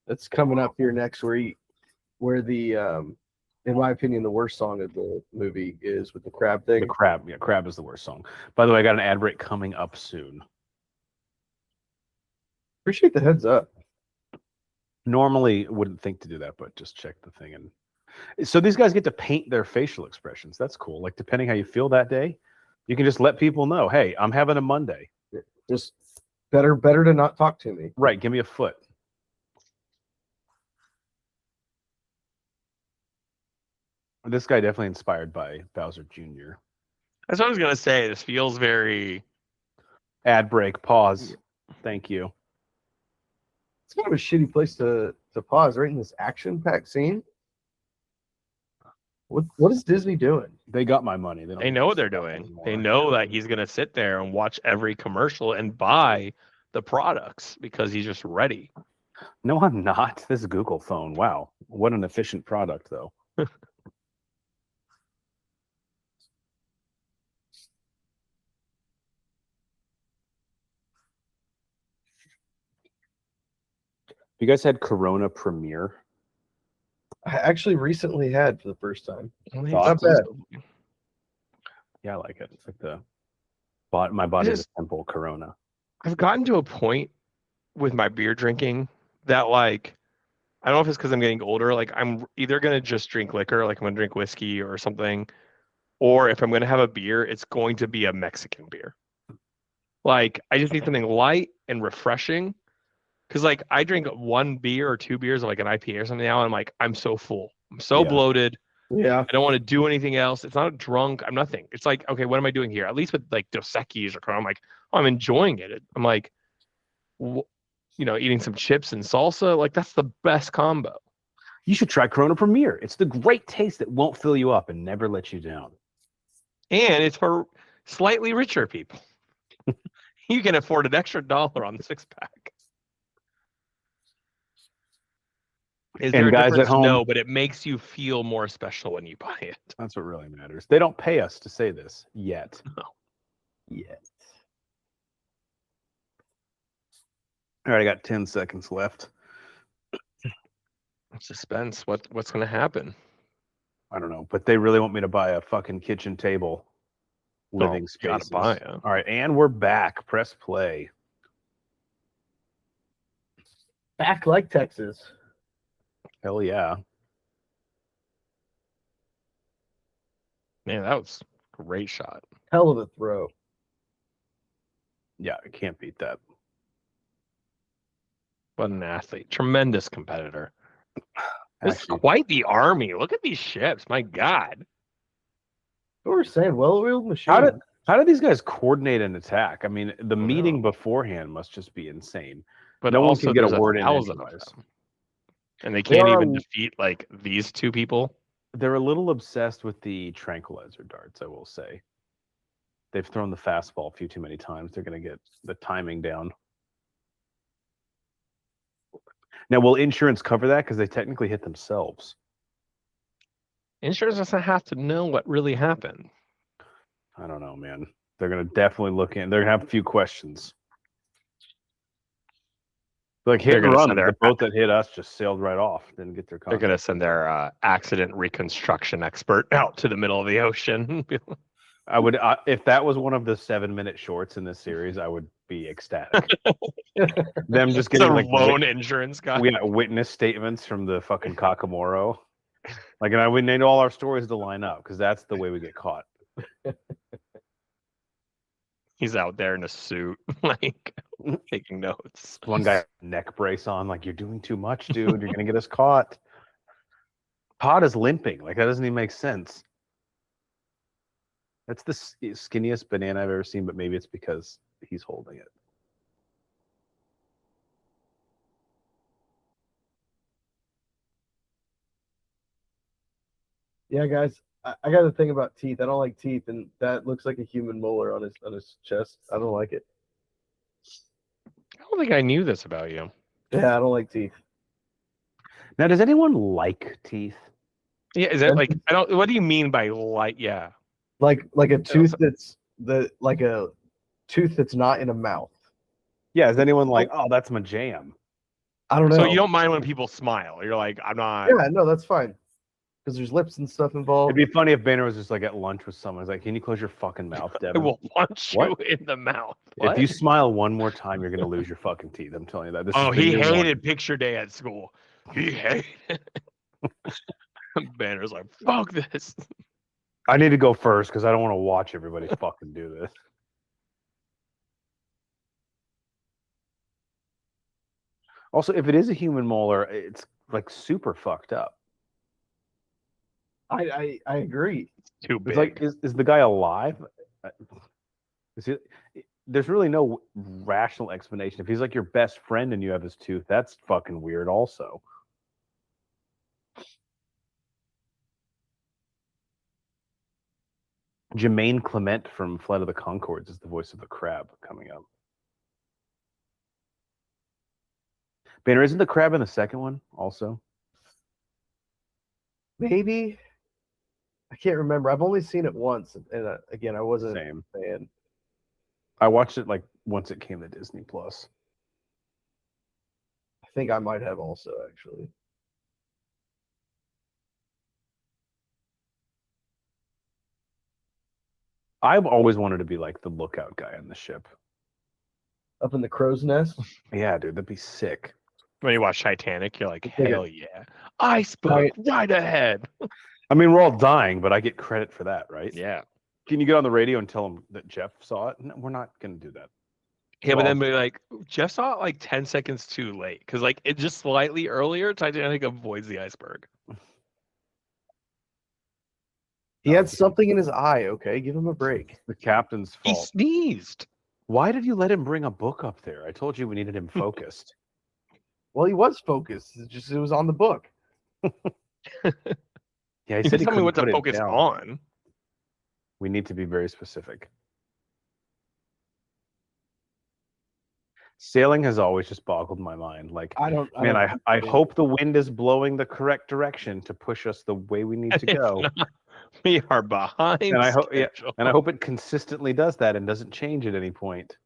That's coming up here next, where the, in my opinion, the worst song of the movie is with the crab thing. The crab, yeah, crab is the worst song. By the way, I got an ad break coming up soon. Appreciate the heads up. Normally wouldn't think to do that, but just check the thing. And so these guys get to paint their facial expressions. That's cool. Like, depending how you feel that day, you can just let people know, hey, I'm having a Monday. Just better to not talk to me. Right, give me a foot. This guy definitely inspired by Bowser Jr. That's what I was gonna say. This feels very Ad break, pause. Thank you. It's kind of a shitty place to pause, right in this action-packed scene. What is Disney doing? They got my money. They know what they're doing. They know that he's gonna sit there and watch every commercial and buy the products because he's just ready. No, I'm not. This is a Google phone. Wow. What an efficient product, though. You guys had Corona Premiere? I actually recently had for the first time. Not bad. Yeah, I like it. It's like my body is a temple Corona. I've gotten to a point with my beer drinking that, like, I don't know if it's because I'm getting older. Like, I'm either gonna just drink liquor, like I'm gonna drink whiskey or something, or if I'm gonna have a beer, it's going to be a Mexican beer. Like, I just need something light and refreshing. Because, like, I drink one beer or two beers, like an IPA or something now, and I'm like, I'm so full. I'm so bloated. Yeah. I don't want to do anything else. It's not drunk. I'm nothing. It's like, okay, what am I doing here? At least with, like, Dos Equis or Corona, I'm like, oh, I'm enjoying it. I'm like, eating some chips and salsa. Like, that's the best combo. You should try Corona Premiere. It's the great taste that won't fill you up and never let you down. And it's for slightly richer people. You can afford an extra $1 on the 6-pack. Is there a guys difference? at home, no, but it makes you feel more special when you buy it. That's what really matters. They don't pay us to say this yet. No. Yet. All right, I got 10 seconds left. Suspense. What's going to happen? I don't know, but they really want me to buy a fucking kitchen table. Living spaces. Gotta buy it. All right, and we're back. Press play. Back like Texas. Hell yeah. Man, that was a great shot. Hell of a throw. Yeah, I can't beat that. What an athlete. Tremendous competitor. This is quite the army. Look at these ships. My God. What we're saying, well-oiled machine. How did these guys coordinate an attack? I mean, the meeting beforehand must just be insane. But no also one can get a word in edgewise. And they can't even defeat, like, these two people. They're a little obsessed with the tranquilizer darts, I will say. They've thrown the fastball a few too many times. They're going to get the timing down. Now, will insurance cover that? Because they technically hit themselves. Insurance doesn't have to know what really happened. I don't know, man. They're going to definitely look in. They're going to have a few questions. Like hit and run, the boat that hit us just sailed right off. Didn't get their contact. They're going to send their accident reconstruction expert out to the middle of the ocean. I would, if that was one of the 7-minute shorts in this series, I would be ecstatic. Them just getting like lone insurance guy. We got witness statements from the fucking Kakamoro. Like, and we need all our stories to line up because that's the way we get caught. He's out there in a suit, like taking notes. One guy neck brace on, like, you're doing too much, dude. You're gonna get us caught. Pod is limping. Like, that doesn't even make sense. That's the skinniest banana I've ever seen, but maybe it's because he's holding it. Yeah, guys, I got a thing about teeth. I don't like teeth, and that looks like a human molar on his chest. I don't like it. I don't think I knew this about you. Yeah, I don't like teeth. Now, does anyone like teeth? Yeah, is that like I don't? What do you mean by like? Yeah, like a tooth that's like a tooth that's not in a mouth. Yeah, is anyone like, oh, that's my jam? I don't know. So you don't mind when people smile? You're like, I'm not. Yeah, no, that's fine. Because there's lips and stuff involved. It'd be funny if Banner was just like at lunch with someone. He's like, can you close your fucking mouth, I Devin? will punch you in the mouth. If you smile one more time, you're gonna lose your fucking teeth. I'm telling you that. This Oh, is the he year hated one. picture day at school. He hated it. Banner's like, fuck this. I need to go first because I don't want to watch everybody fucking do this. Also, if it is a human molar, it's like super fucked up. I agree. Too big. It's like, is the guy alive? There's really no rational explanation. If he's like your best friend and you have his tooth, that's fucking weird also. Jermaine Clement from Flight of the Conchords is the voice of the crab coming up. Banner, isn't the crab in the second one also? Maybe. I can't remember. I've only seen it once, and again, I wasn't Same. a fan. I watched it like once it came to Disney Plus. I think I might have also, actually. I've always wanted to be like the lookout guy on the ship. Up in the crow's nest? Yeah, dude, that'd be sick. When you watch Titanic, you're like, hell yeah. Iceberg right ahead. I mean, we're all dying, but I get credit for that, right? Yeah. Can you get on the radio and tell them that Jeff saw it? No, we're not going to do that. Yeah, but then be like, Jeff saw it like 10 seconds too late. Because like it just slightly earlier, Titanic avoids the iceberg. He had something in his eye, okay? Give him a break. The captain's He fault. sneezed. Why did you let him bring a book up there? I told you we needed him focused. Well, he was focused. It was on the book. Yeah, he said tell me what to put it focus down. on. We need to be very specific. Sailing has always just boggled my mind. Like, I hope the wind is blowing the correct direction to push us the way we need to go. We are behind. And I hope, and I hope it consistently does that and doesn't change at any point.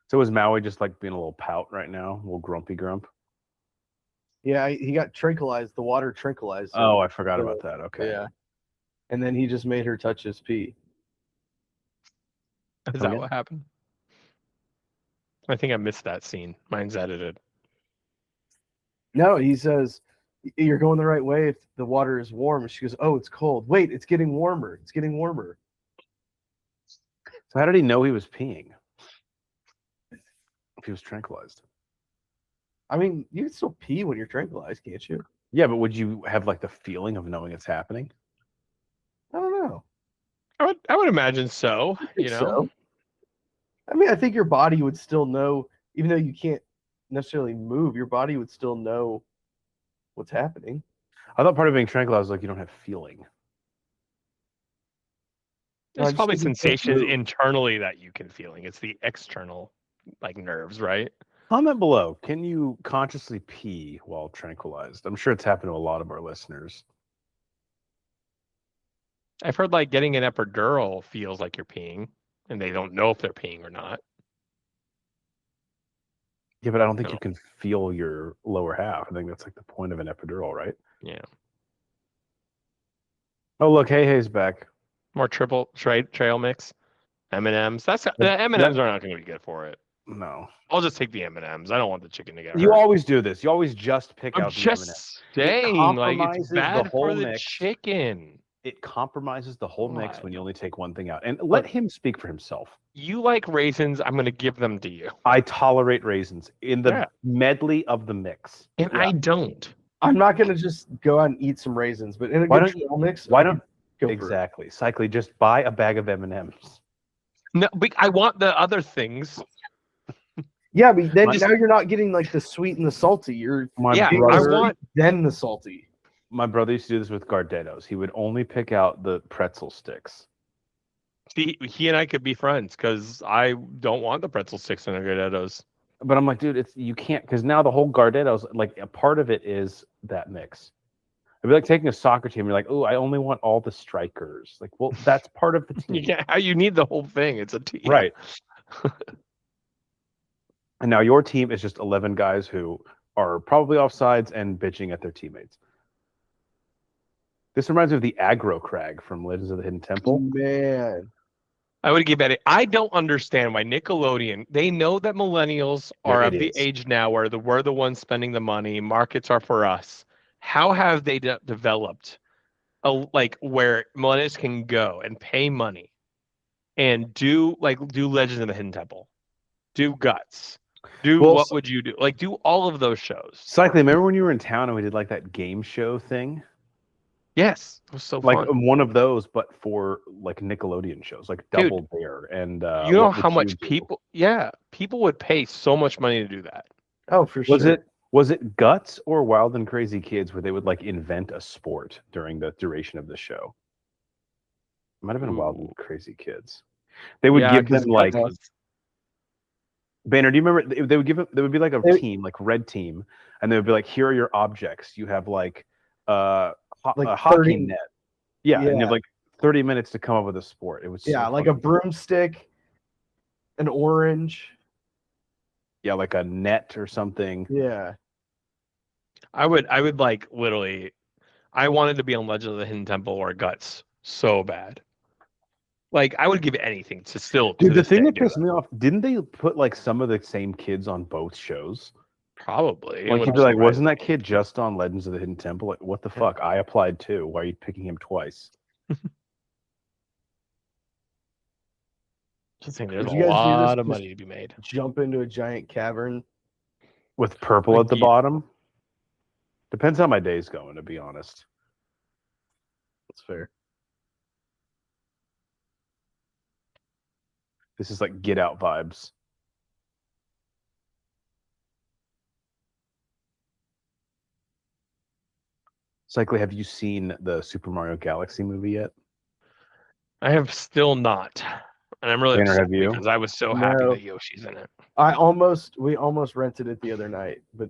So is Maui just like being a little pout right now, a little grumpy grump? Yeah, he got tranquilized. The water tranquilized. Oh, I forgot about that. Okay. Yeah. And then he just made her touch his pee. Is that what happened? I think I missed that scene. Mine's edited. No, he says, you're going the right way if the water is warm. And she goes, oh, it's cold. Wait, it's getting warmer. It's getting warmer. So how did he know he was peeing? If he was tranquilized? I mean, you can still pee when you're tranquilized, can't you? Yeah, but would you have like the feeling of knowing it's happening? I don't know. I would imagine so. You know. So. I mean, I think your body would still know, even though you can't necessarily move. Your body would still know what's happening. I thought part of being tranquilized was like you don't have feeling. There's probably sensations internally that you can feeling. It's the external, like nerves, right? Comment below. Can you consciously pee while tranquilized? I'm sure it's happened to a lot of our listeners. I've heard like getting an epidural feels like you're peeing, and they don't know if they're peeing or not. Yeah, but I don't think you can feel your lower half. I think that's like the point of an epidural, right? Yeah. Oh, look, Hey's back. More trail mix, M&Ms. The M&Ms are not going to be good for it. No. I'll just take the M&Ms. I don't want the chicken to get hurt. You always do this. You always just pick out the M&Ms. I'm just saying, like, it's bad for the chicken. It compromises the whole mix when you only take one thing out. And let him speak for himself. You like raisins, I'm going to give them to you. I tolerate raisins in the medley of the mix. And I don't. I'm not going to just go out and eat some raisins, but in a good trail mix. Why don't Go for it. Exactly. Cycly, just buy a bag of M&Ms. No, but I want the other things. Yeah, but then now you're not getting like the sweet and the salty. You're I want then the salty. My brother used to do this with Gardettos. He would only pick out the pretzel sticks. He and I could be friends because I don't want the pretzel sticks in a Gardettos. But I'm like, dude, you can't, because now the whole Gardettos, like a part of it is that mix. It'd be like taking a soccer team. You're like, oh, I only want all the strikers. Like, well, that's part of the team. You need the whole thing. It's a team. Right. And now your team is just 11 guys who are probably offsides and bitching at their teammates. This reminds me of the aggro crag from Legends of the Hidden Temple. Man. I would give it. I don't understand why Nickelodeon. They know that millennials are of the age now where we're the ones spending the money. Markets are for us. How have they developed where millennials can go and pay money and do Legends of the Hidden Temple, do Guts, what would you do? Like do all of those shows. Cycling, remember when you were in town and we did like that game show thing? Yes, it was so like fun. One of those, but for like Nickelodeon shows, like Double Dare and you know how much people would pay so much money to do that. Oh, for sure. Was it Guts or Wild and Crazy Kids where they would like invent a sport during the duration of the show? It might have been Wild and Crazy Kids. They would give them like Banner. Do you remember? They would be like a team, like red team, and they would be like, here are your objects. You have like a hockey net. Yeah, and you have like 30 minutes to come up with a sport. It was like a broomstick, an orange. Yeah, like a net or something. Yeah. I would like literally. I wanted to be on Legend of the Hidden Temple or Guts so bad. Like I would give anything to still. Dude, the thing that pissed me off, didn't they put like some of the same kids on both shows? Probably. Like you'd be like, wasn't that kid just on Legends of the Hidden Temple? Like, what the fuck? I applied too. Why are you picking him twice? Just think there's a lot of money to be made. Jump into a giant cavern with purple at the bottom. Depends how my day's going, to be honest. That's fair. This is like Get Out vibes. Cycly, have you seen the Super Mario Galaxy movie yet? I have still not. And I'm really upset because I was so happy that Yoshi's in it. We almost rented it the other night, but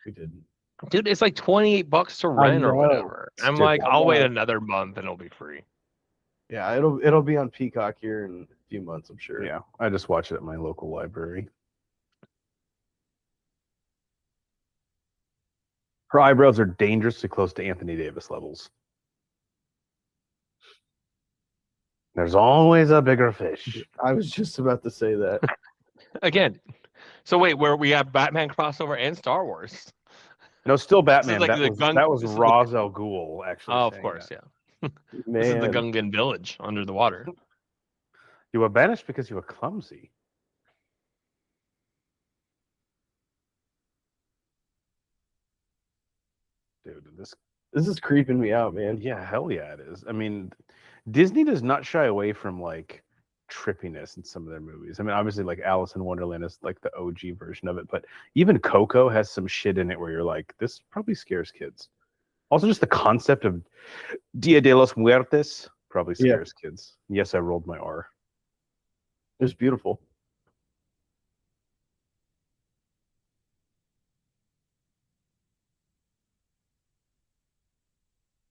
we didn't. Dude, it's like $28 to rent or whatever. I'm like, I'll wait another month and it'll be free. Yeah, it'll be on Peacock here in a few months, I'm sure. Yeah, I just watch it at my local library. Her eyebrows are dangerously close to Anthony Davis levels. There's always a bigger fish. I was just about to say that. Again. So wait, where we have Batman crossover and Star Wars. No, still Batman. Like that was Ra's al Ghul, actually. Oh, of course, yeah. This is the Gungan village under the water. You were banished because you were clumsy. Dude, this is creeping me out, man. Yeah, hell yeah, it is. I mean, Disney does not shy away from like trippiness in some of their movies. I mean, obviously, like Alice in Wonderland is like the OG version of it, but even Coco has some shit in it where you're like, this probably scares kids. Also, just the concept of Dia de los Muertos probably scares kids. Yes, I rolled my R. It was beautiful.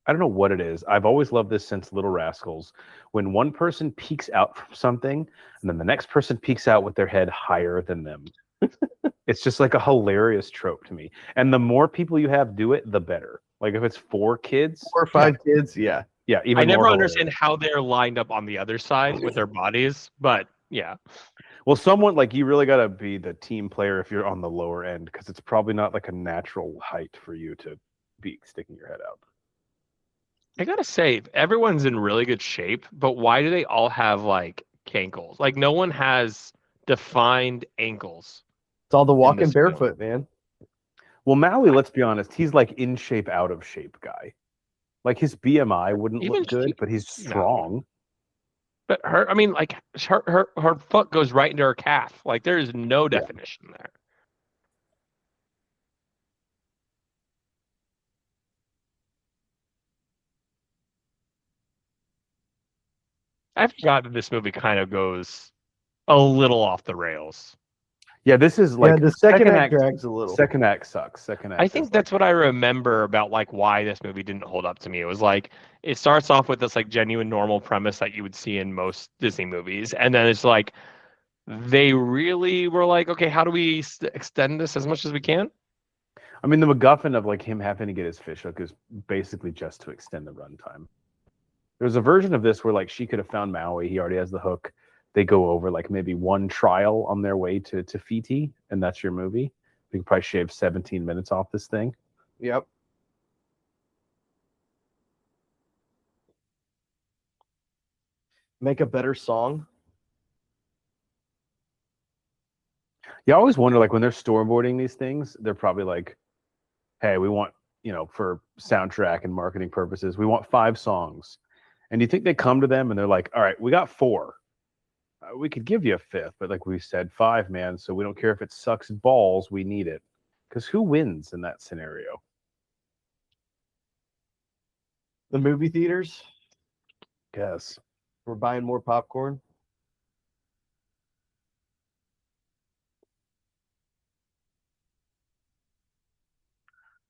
I don't know what it is. I've always loved this since Little Rascals. When one person peeks out from something, and then the next person peeks out with their head higher than them. It's just like a hilarious trope to me. And the more people you have do it, the better. Like if it's 4 kids. 4 or 5 kids, yeah. Yeah, I never understand how they're lined up on the other side with their bodies, but yeah. Well, someone like you really got to be the team player if you're on the lower end, because it's probably not like a natural height for you to be sticking your head out. I gotta say, everyone's in really good shape, but why do they all have like cankles? Like no one has defined ankles. It's all the walking barefoot, man. Well, Maui, let's be honest, he's like in shape, out of shape guy. Like his BMI wouldn't Even look good, but he's no. strong. But her, I mean, like her foot goes right into her calf. Like there is no definition there. I forgot that this movie kind of goes a little off the rails. Yeah, this is like the second act drags a little. Second act sucks. Second act. I think that's what I remember about like why this movie didn't hold up to me. It was like it starts off with this like genuine normal premise that you would see in most Disney movies, and then it's like they really were like, okay, how do we extend this as much as we can? I mean, the MacGuffin of like him having to get his fish hook is basically just to extend the runtime. There's a version of this where like she could have found Maui. He already has the hook. They go over like maybe one trial on their way to Fiji, and that's your movie. We can probably shave 17 minutes off this thing. Yep. Make a better song. Yeah, I always wonder, like, when they're storyboarding these things, they're probably like, hey, we want, for soundtrack and marketing purposes, we want 5 songs. And you think they come to them and they're like, all right, we got 4. We could give you a 5th, but like we said, 5, man. So we don't care if it sucks balls. We need it. Because who wins in that scenario? The movie theaters. Guess. We're buying more popcorn.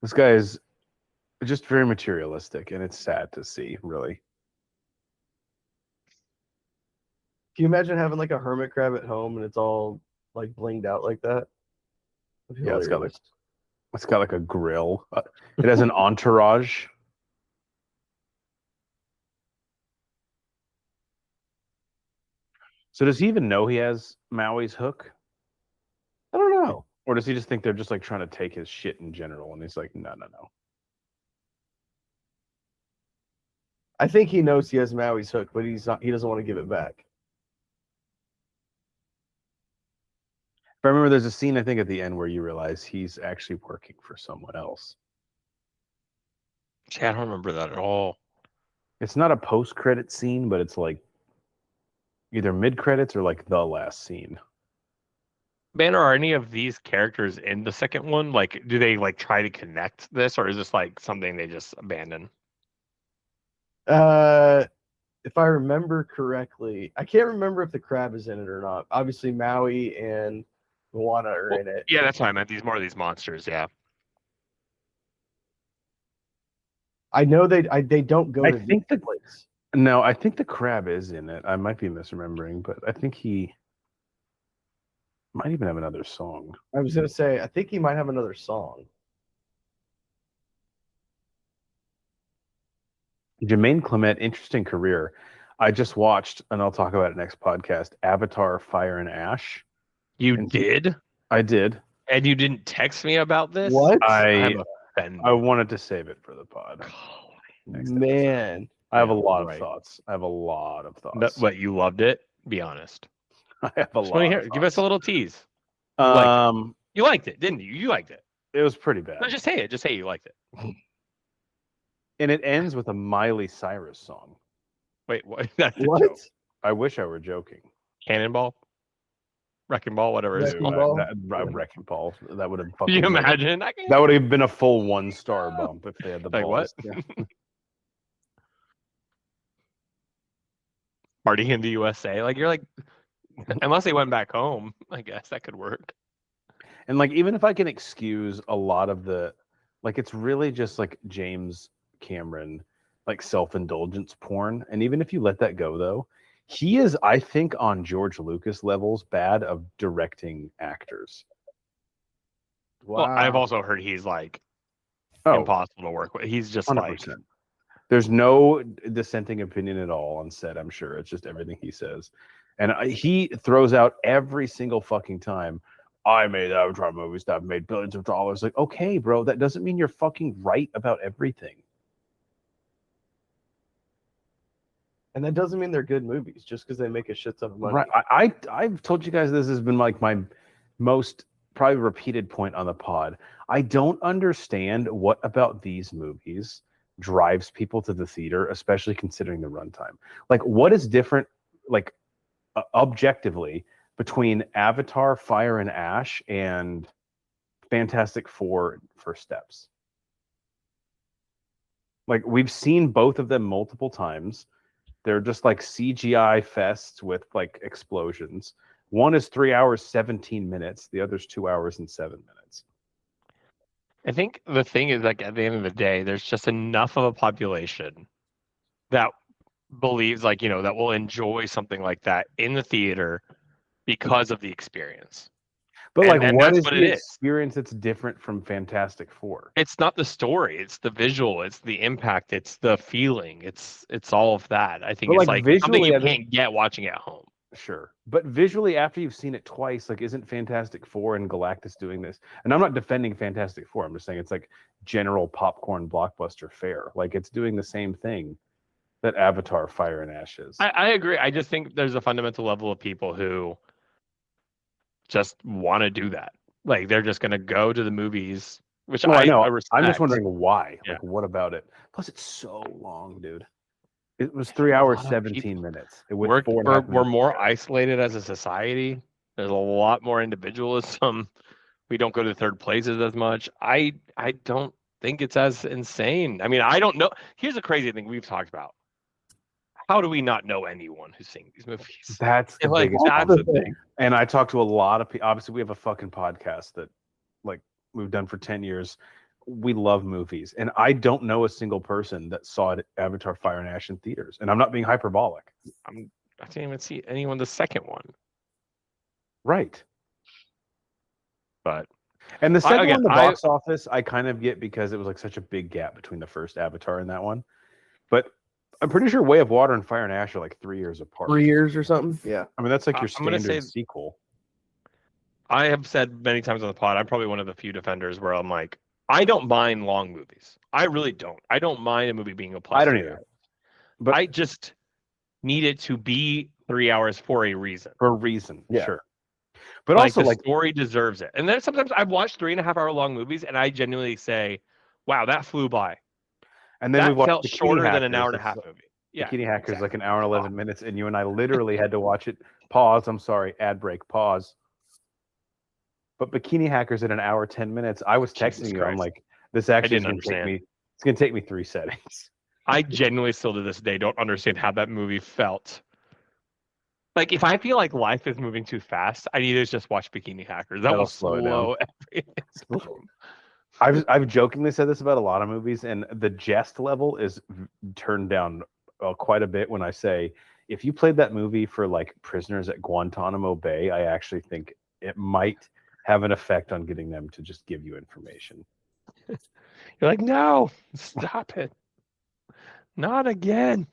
This guy is just very materialistic, and it's sad to see, really. Can you imagine having like a hermit crab at home and it's all like blinged out like that? Yeah, it's got like a grill. It has an entourage. So does he even know he has Maui's hook? I don't know. Or does he just think they're just like trying to take his shit in general? And he's like, no. I think he knows he has Maui's hook, but he doesn't want to give it back. If I remember, there's a scene I think at the end where you realize he's actually working for someone else. Yeah, I don't remember that at all. It's not a post-credit scene, but it's like either mid-credits or like the last scene. Man, are any of these characters in the second one? Like, do they like try to connect this, or is this like something they just abandon? If I remember correctly, I can't remember if the crab is in it or not. Obviously, Maui and Moana are in it. Yeah, that's what I meant. These more of these monsters. Yeah. I know they don't go to think the place. No, I think the crab is in it. I might be misremembering, but I think he might even have another song. I was gonna say, I think he might have another song. Jermaine Clement, interesting career. I just watched, and I'll talk about it next podcast, Avatar Fire and Ash. You did? I did. And you didn't text me about this? What? I wanted to save it for the pod. Oh, man. I have a lot of thoughts. What, you loved it? Be honest. I have a lot of thoughts. Give us a little tease. You liked it, didn't you? You liked it. It was pretty bad. No, just say it. Just say you liked it. And it ends with a Miley Cyrus song. Wait, what? That's what? Joke. I wish I were joking. Cannonball? Wrecking Ball, whatever it is. Wrecking Ball. That would have fucking. You imagine? That would have been a full 1-star bump if they had the balls. What? Yeah. Party in the USA. Like you're like, unless they went back home, I guess that could work. And like, even if I can excuse a lot of the, like, it's really just like James Cameron, like self-indulgence porn. And even if you let that go, though, he is, I think, on George Lucas levels bad of directing actors. Wow. Well, I've also heard he's like impossible to work with. He's just 100%. Like, there's no dissenting opinion at all on set. I'm sure it's just everything he says, and he throws out every single fucking time. I made Avatar movies that have made billions of dollars. Like, okay, bro, that doesn't mean you're fucking right about everything. And that doesn't mean they're good movies just because they make a shit ton of money. Right. I've told you guys this has been like my most probably repeated point on the pod. I don't understand what about these movies drives people to the theater, especially considering the runtime. Like, what is different, like, objectively, between Avatar, Fire and Ash, and Fantastic Four First Steps? Like, we've seen both of them multiple times. They're just like CGI fests with like explosions. One is 3 hours 17 minutes. The other's 2 hours and 7 minutes. I think the thing is, like, at the end of the day, there's just enough of a population that believes, like, you know, that will enjoy something like that in the theater because of the experience. But like, and what that's is what the it is. experience that's different from Fantastic Four? It's not the story, it's the visual, it's the impact, it's the feeling, it's all of that. I think But, it's like, like something visually, you can't get watching at home. Sure. But visually, after you've seen it twice, like, isn't Fantastic Four and Galactus doing this? And I'm not defending Fantastic Four. I'm just saying it's like general popcorn blockbuster fare. Like, it's doing the same thing that Avatar, Fire and Ash is. I agree. I just think there's a fundamental level of people who just want to do that. Like, they're just going to go to the movies, which I know. I respect. I'm just wondering why. Yeah. Like, what about it? Plus, it's so long, dude. It was 3 hours, 17 minutes. It was we're more isolated as a society. There's a lot more individualism. We don't go to third places as much. I don't think it's as insane. I mean, I don't know. Here's a crazy thing we've talked about. How do we not know anyone who's seeing these movies? That's the like, biggest that's the thing. And I talked to a lot of people. Obviously, we have a fucking podcast that, like, we've done for 10 years. We love movies. And I don't know a single person that saw it, Avatar, Fire and Ash in theaters. And I'm not being hyperbolic. I didn't even see anyone the second one. Right. But and the second one, the box office, I kind of get because it was like such a big gap between the first Avatar and that one. But I'm pretty sure Way of Water and Fire and Ash are like 3 years apart. 3 years or something? Yeah. I mean, that's like your standard sequel. I have said many times on the pod, I'm probably one of the few defenders where I'm like, I don't mind long movies. I really don't. I don't mind a movie being a plus. I don't either. But I just need it to be 3 hours for a reason. For a reason, yeah. Sure. But like, also, the story deserves it. And then sometimes I've watched 3.5 hour long movies, and I genuinely say, "Wow, that flew by." And then that felt shorter than an hour and a half movie. Yeah, Bikini Hackers, exactly. Like an hour and 11 minutes, and you and I literally had to watch it. Pause. I'm sorry. Ad break. Pause. But Bikini Hackers at an hour 10 minutes. I was texting you. I'm like, this actually is going to take me. It's going to take me 3 settings. I genuinely still to this day don't understand how that movie felt. Like, if I feel like life is moving too fast, I need to just watch Bikini Hackers. That will slow everything. I've jokingly said this about a lot of movies, and the jest level is turned down quite a bit when I say, if you played that movie for like prisoners at Guantanamo Bay, I actually think it might have an effect on getting them to just give you information. You're like, no, stop it. Not again.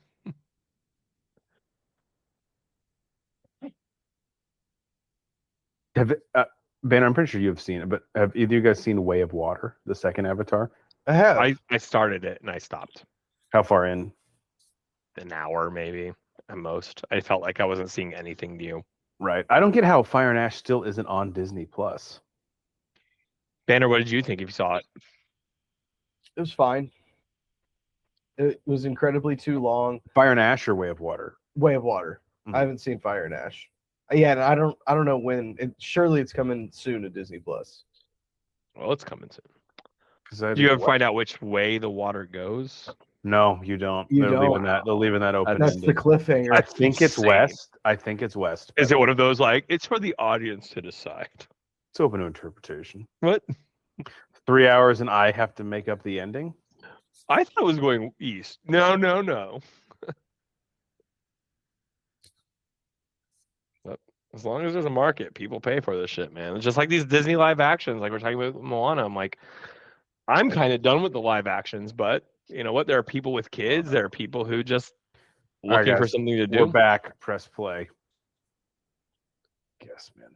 Ben, I'm pretty sure you've seen it, but have either of you guys seen Way of Water, the second Avatar? I have. I started it and I stopped. How far in? An hour, maybe, at most. I felt like I wasn't seeing anything new. Right. I don't get how Fire and Ash still isn't on Disney Plus. Banner, what did you think if you saw it? It was fine. It was incredibly too long. Fire and Ash or Way of Water? Way of Water. Mm-hmm. I haven't seen Fire and Ash. Yeah, and I don't know when. Surely it's coming soon to Disney Plus. Well, it's coming soon. Do you ever find out which way the water goes? No, you don't. They're leaving that open. That's the cliffhanger. I think it's west. Is it one of those like it's for the audience to decide? It's open to interpretation. What? 3 hours and I have to make up the ending? I thought it was going east. No. But as long as there's a market, people pay for this shit, man. It's just like these Disney live actions, like we're talking about Moana. I'm like, I'm kind of done with the live actions, but you know what? There are people with kids. There are people who just looking for something to do. We're back. Press play. Guess, man.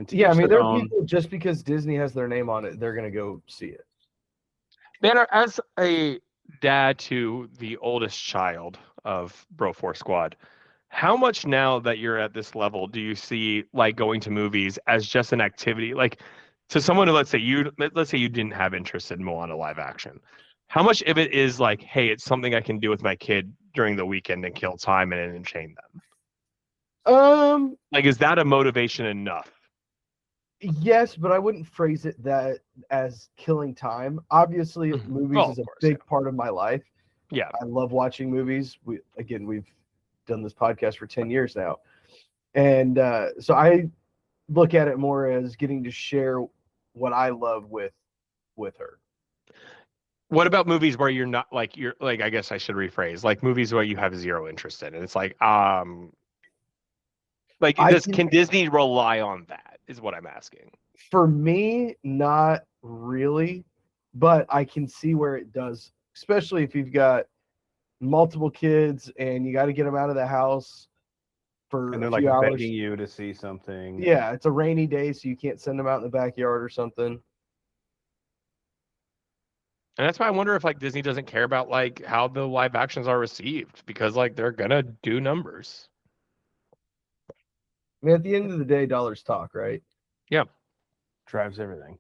Yeah, I mean, there are people, just because Disney has their name on it, they're going to go see it. Banner, as a dad to the oldest child of Bro Force Squad, how much now that you're at this level do you see like going to movies as just an activity? Like to someone who let's say you didn't have interest in Moana live action. How much of it is like, hey, it's something I can do with my kid during the weekend and kill time and entertain them? Like, is that a motivation enough? Yes, but I wouldn't phrase it that as killing time. Obviously, movies is a big part of my life. Yeah, I love watching movies. We've done this podcast for 10 years now, and so I look at it more as getting to share what I love with her. What about movies where you're not like I guess I should rephrase, like movies where you have zero interest in, and it's like can Disney rely on that? Is what I'm asking. For me, not really, but I can see where it does, especially if you've got multiple kids and you got to get them out of the house for and they're a like few hours. begging you to see something. Yeah, it's a rainy day, so you can't send them out in the backyard or something. And that's why I wonder if like Disney doesn't care about like how the live actions are received, because like they're gonna do numbers. I mean, at the end of the day, dollars talk, right? Yeah. Drives everything.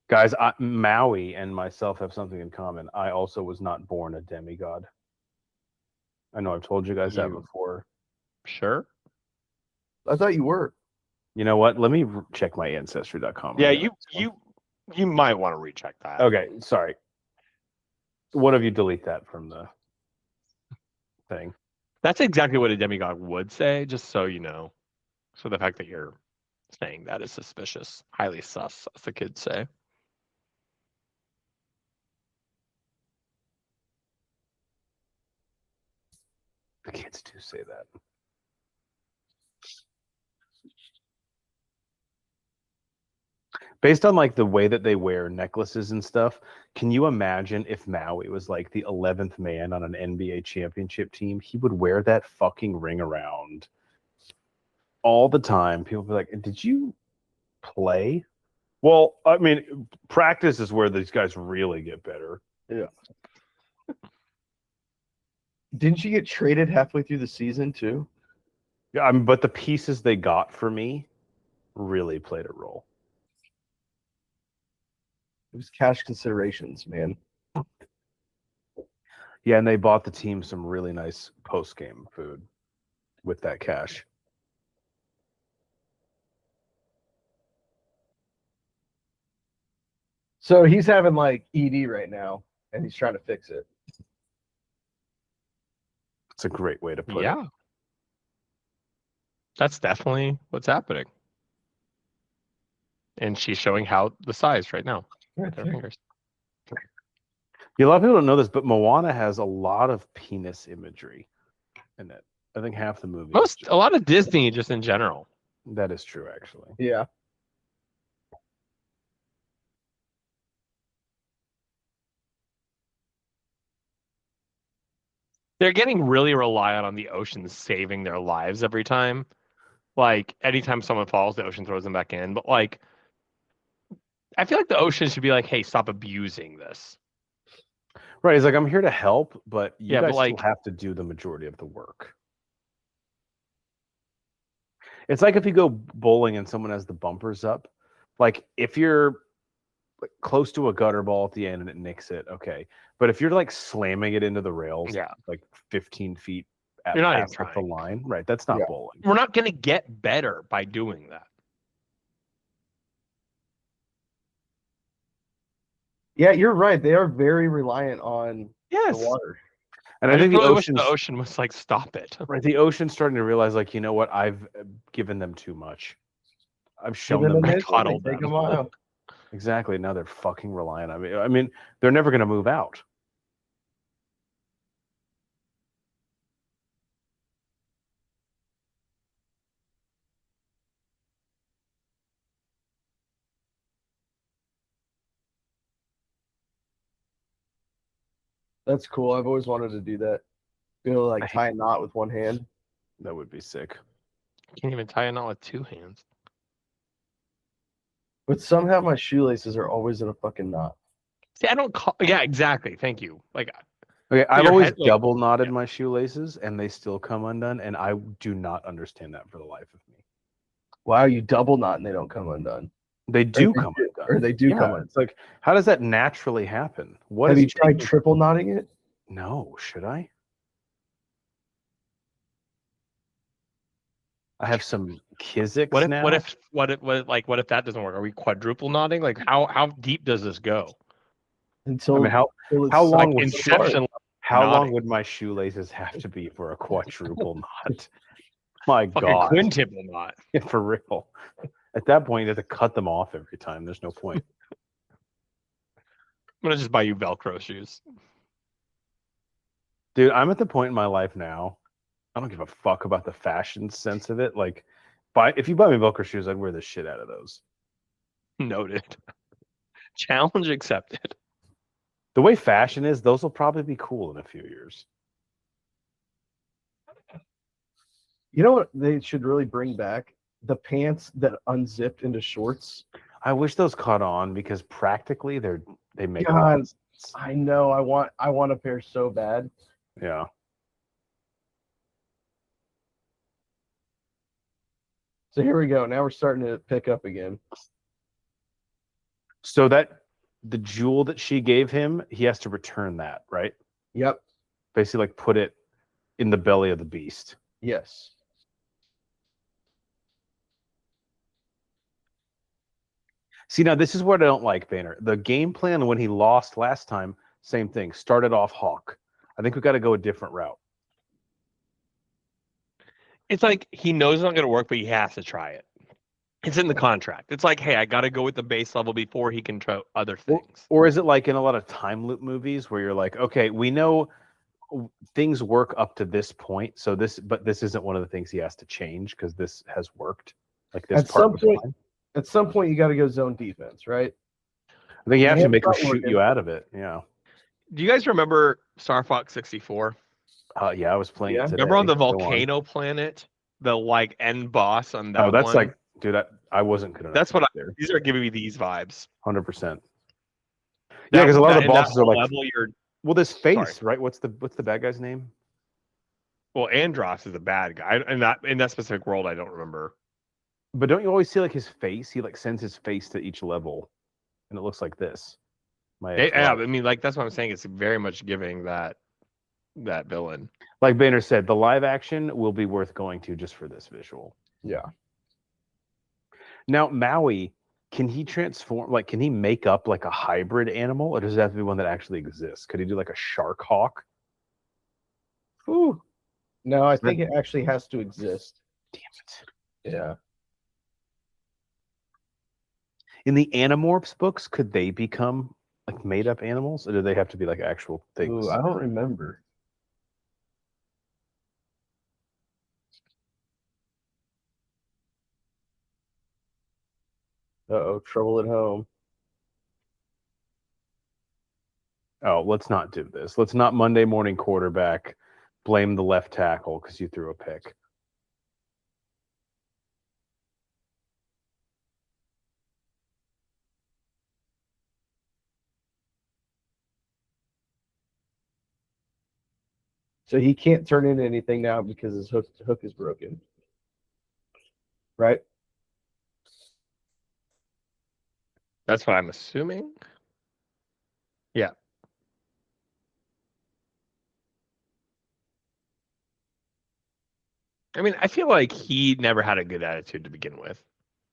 Guys, Maui and myself have something in common. I also was not born a demigod. I know I've told you guys that before. Sure. I thought you were. You know what? Let me check my ancestry.com. Yeah, you might want to recheck that. Okay, sorry. One of you delete that from the thing. That's exactly what a demigod would say, just so you know. So the fact that you're saying that is suspicious. Highly sus, as the kids say. The kids do say that. Based on like the way that they wear necklaces and stuff, can you imagine if Maui was like the 11th man on an NBA championship team? He would wear that fucking ring around all the time. People would be like, did you play? Well, I mean, practice is where these guys really get better. Yeah. Didn't you get traded halfway through the season too? Yeah, but the pieces they got for me really played a role. It was cash considerations, man. Yeah, and they bought the team some really nice post-game food with that cash. So he's having like ED right now, and he's trying to fix it. It's a great way to put it. Yeah. That's definitely what's happening. And she's showing how the size right now with her fingers. Yeah, a lot of people don't know this, but Moana has a lot of penis imagery in it. I think half the movie. A lot of Disney just in general. That is true, actually. Yeah. They're getting really reliant on the ocean saving their lives every time. Like, anytime someone falls, the ocean throws them back in. But, like, I feel like the ocean should be like, hey, stop abusing this. Right. He's like, I'm here to help, but you guys like, still have to do the majority of the work. It's like if you go bowling and someone has the bumpers up. Like, if you're close to a gutter ball at the end and it nicks it, okay. But if you're like slamming it into the rails, like 15 feet at you're not past the line, right? That's not bowling. We're not going to get better by doing that. Yeah, you're right. They are very reliant on the water. And I think the ocean was like, stop it. Right, the ocean's starting to realize, like, you know what? I've given them too much. I've shown them. I coddled them. Exactly. Now they're fucking reliant on me. I mean, they're never going to move out. That's cool. I've always wanted to do that. Be able to like tie a knot with one hand. That would be sick. You can't even tie a knot with two hands. But somehow my shoelaces are always in a fucking knot. See, I don't call. Yeah, exactly. Thank you. Like, okay, I've always double knotted my shoelaces, and they still come undone, and I do not understand that for the life of me. Wow, you double knot and they don't come undone. They do come undone. Or they do come undone. It's like, how does that naturally happen? What Have is you tried triple knotting it? No, should I? I have some Kizik's now. What if that doesn't work? Are we quadruple knotting? Like how deep does this go? Until I mean, how long like would Inception? How long would my shoelaces have to be for a quadruple knot? My God, quintuple knot. Yeah, for real. At that point, you have to cut them off every time. There's no point. I'm gonna just buy you Velcro shoes. Dude, I'm at the point in my life now, I don't give a fuck about the fashion sense of it. Like, if you buy me Velcro shoes, I'd wear the shit out of those. Noted. Challenge accepted. The way fashion is, those will probably be cool in a few years. You know what they should really bring back? The pants that unzipped into shorts. I wish those caught on because practically they make sense. I know. I want a pair so bad. Yeah. So here we go. Now we're starting to pick up again. So the jewel that she gave him, he has to return that, right? Yep. Basically, like put it in the belly of the beast. Yes. See, now this is what I don't like, Boehner. The game plan when he lost last time, same thing. Started off Hawk. I think we got to go a different route. It's like he knows it's not going to work, but he has to try it. It's in the contract. It's like, hey, I got to go with the base level before he can try other things. Or is it like in a lot of time loop movies where you're like, okay, we know things work up to this point, but this isn't one of the things he has to change because this has worked. Like this at some point, you got to go zone defense, right? I think you have to make him shoot you out of it. Yeah. Do you guys remember Star Fox 64? Yeah, I was playing it today. Remember on the volcano planet, the like end boss on that. Oh, that's like, dude, I wasn't good enough. That's what these are giving me these vibes. 100%. Yeah, because a lot of the bosses are like, well, this face, right? What's the bad guy's name? Well, Andros is a bad guy. In that specific world, I don't remember. But don't you always see like his face? He like sends his face to each level, and it looks like this. Yeah, I mean, like that's what I'm saying. It's very much giving that villain. Like Boehner said, the live action will be worth going to just for this visual. Yeah. Now Maui, can he transform? Like, can he make up like a hybrid animal, or does it have to be one that actually exists? Could he do like a shark hawk? Ooh. No, I think it actually has to exist. Damn it. Yeah. In the Animorphs books, could they become like made up animals, or do they have to be like actual things? Ooh, I don't remember. Uh-oh, trouble at home. Oh, let's not do this. Let's not Monday morning quarterback blame the left tackle because you threw a pick. So he can't turn into anything now because his hook is broken. Right? That's what I'm assuming. Yeah. I mean, I feel like he never had a good attitude to begin with.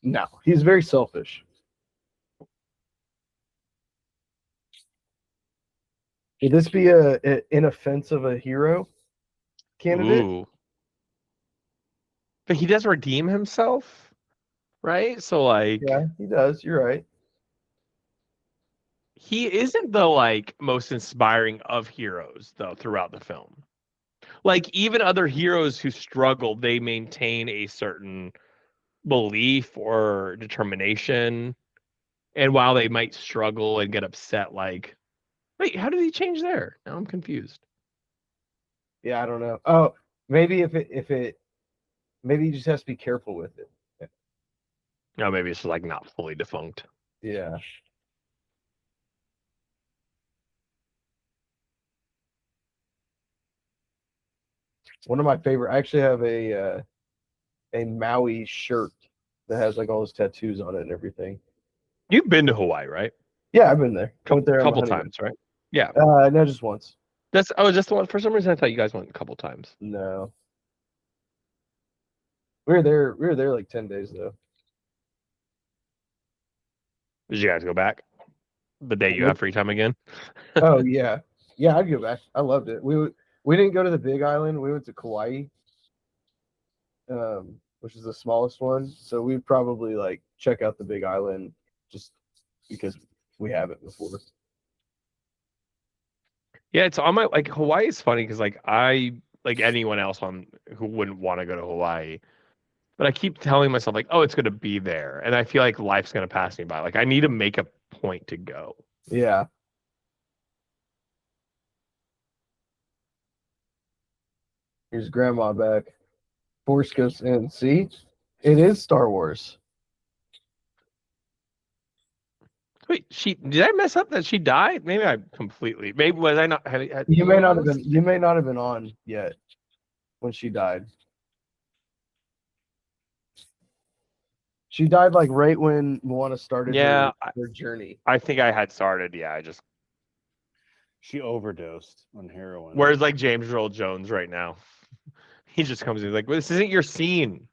No, he's very selfish. Would this be an inoffensive a hero candidate? Ooh. But he does redeem himself, right? So like, yeah, he does. You're right. He isn't the like most inspiring of heroes though throughout the film. Like even other heroes who struggle, they maintain a certain belief or determination. And while they might struggle and get upset, like, wait, how did he change there? Now I'm confused. Yeah, I don't know. Oh, maybe maybe he just has to be careful with it. No, maybe it's like not fully defunct. Yeah. One of my favorite. I actually have a Maui shirt that has like all his tattoos on it and everything. You've been to Hawaii, right? Yeah, I've been there. Went there on my Couple honeymoon. times, right? Yeah. No, just once. Just the one. For some reason, I thought you guys went a couple times. No. We were there like 10 days though. Did you guys go back the day you have free time again? Oh yeah, yeah, I'd go back. I loved it. We didn't go to the Big Island. We went to Kauai, which is the smallest one. So we'd probably like check out the Big Island just because we haven't before. Yeah, it's on my like Hawaii is funny because like I like anyone else on who wouldn't want to go to Hawaii. But I keep telling myself like, oh, it's gonna be there. And I feel like life's gonna pass me by. Like I need to make a point to go. Yeah. Here's Grandma back. Force goes in. See? It is Star Wars. Wait, did I mess up that she died? Maybe I completely. Maybe was I not? You may not have been. You may not have been on yet when she died. She died like right when Moana started her journey. I think I had started. Yeah, She overdosed on heroin. Where's like James Earl Jones right now? He just comes in like, well, this isn't your scene.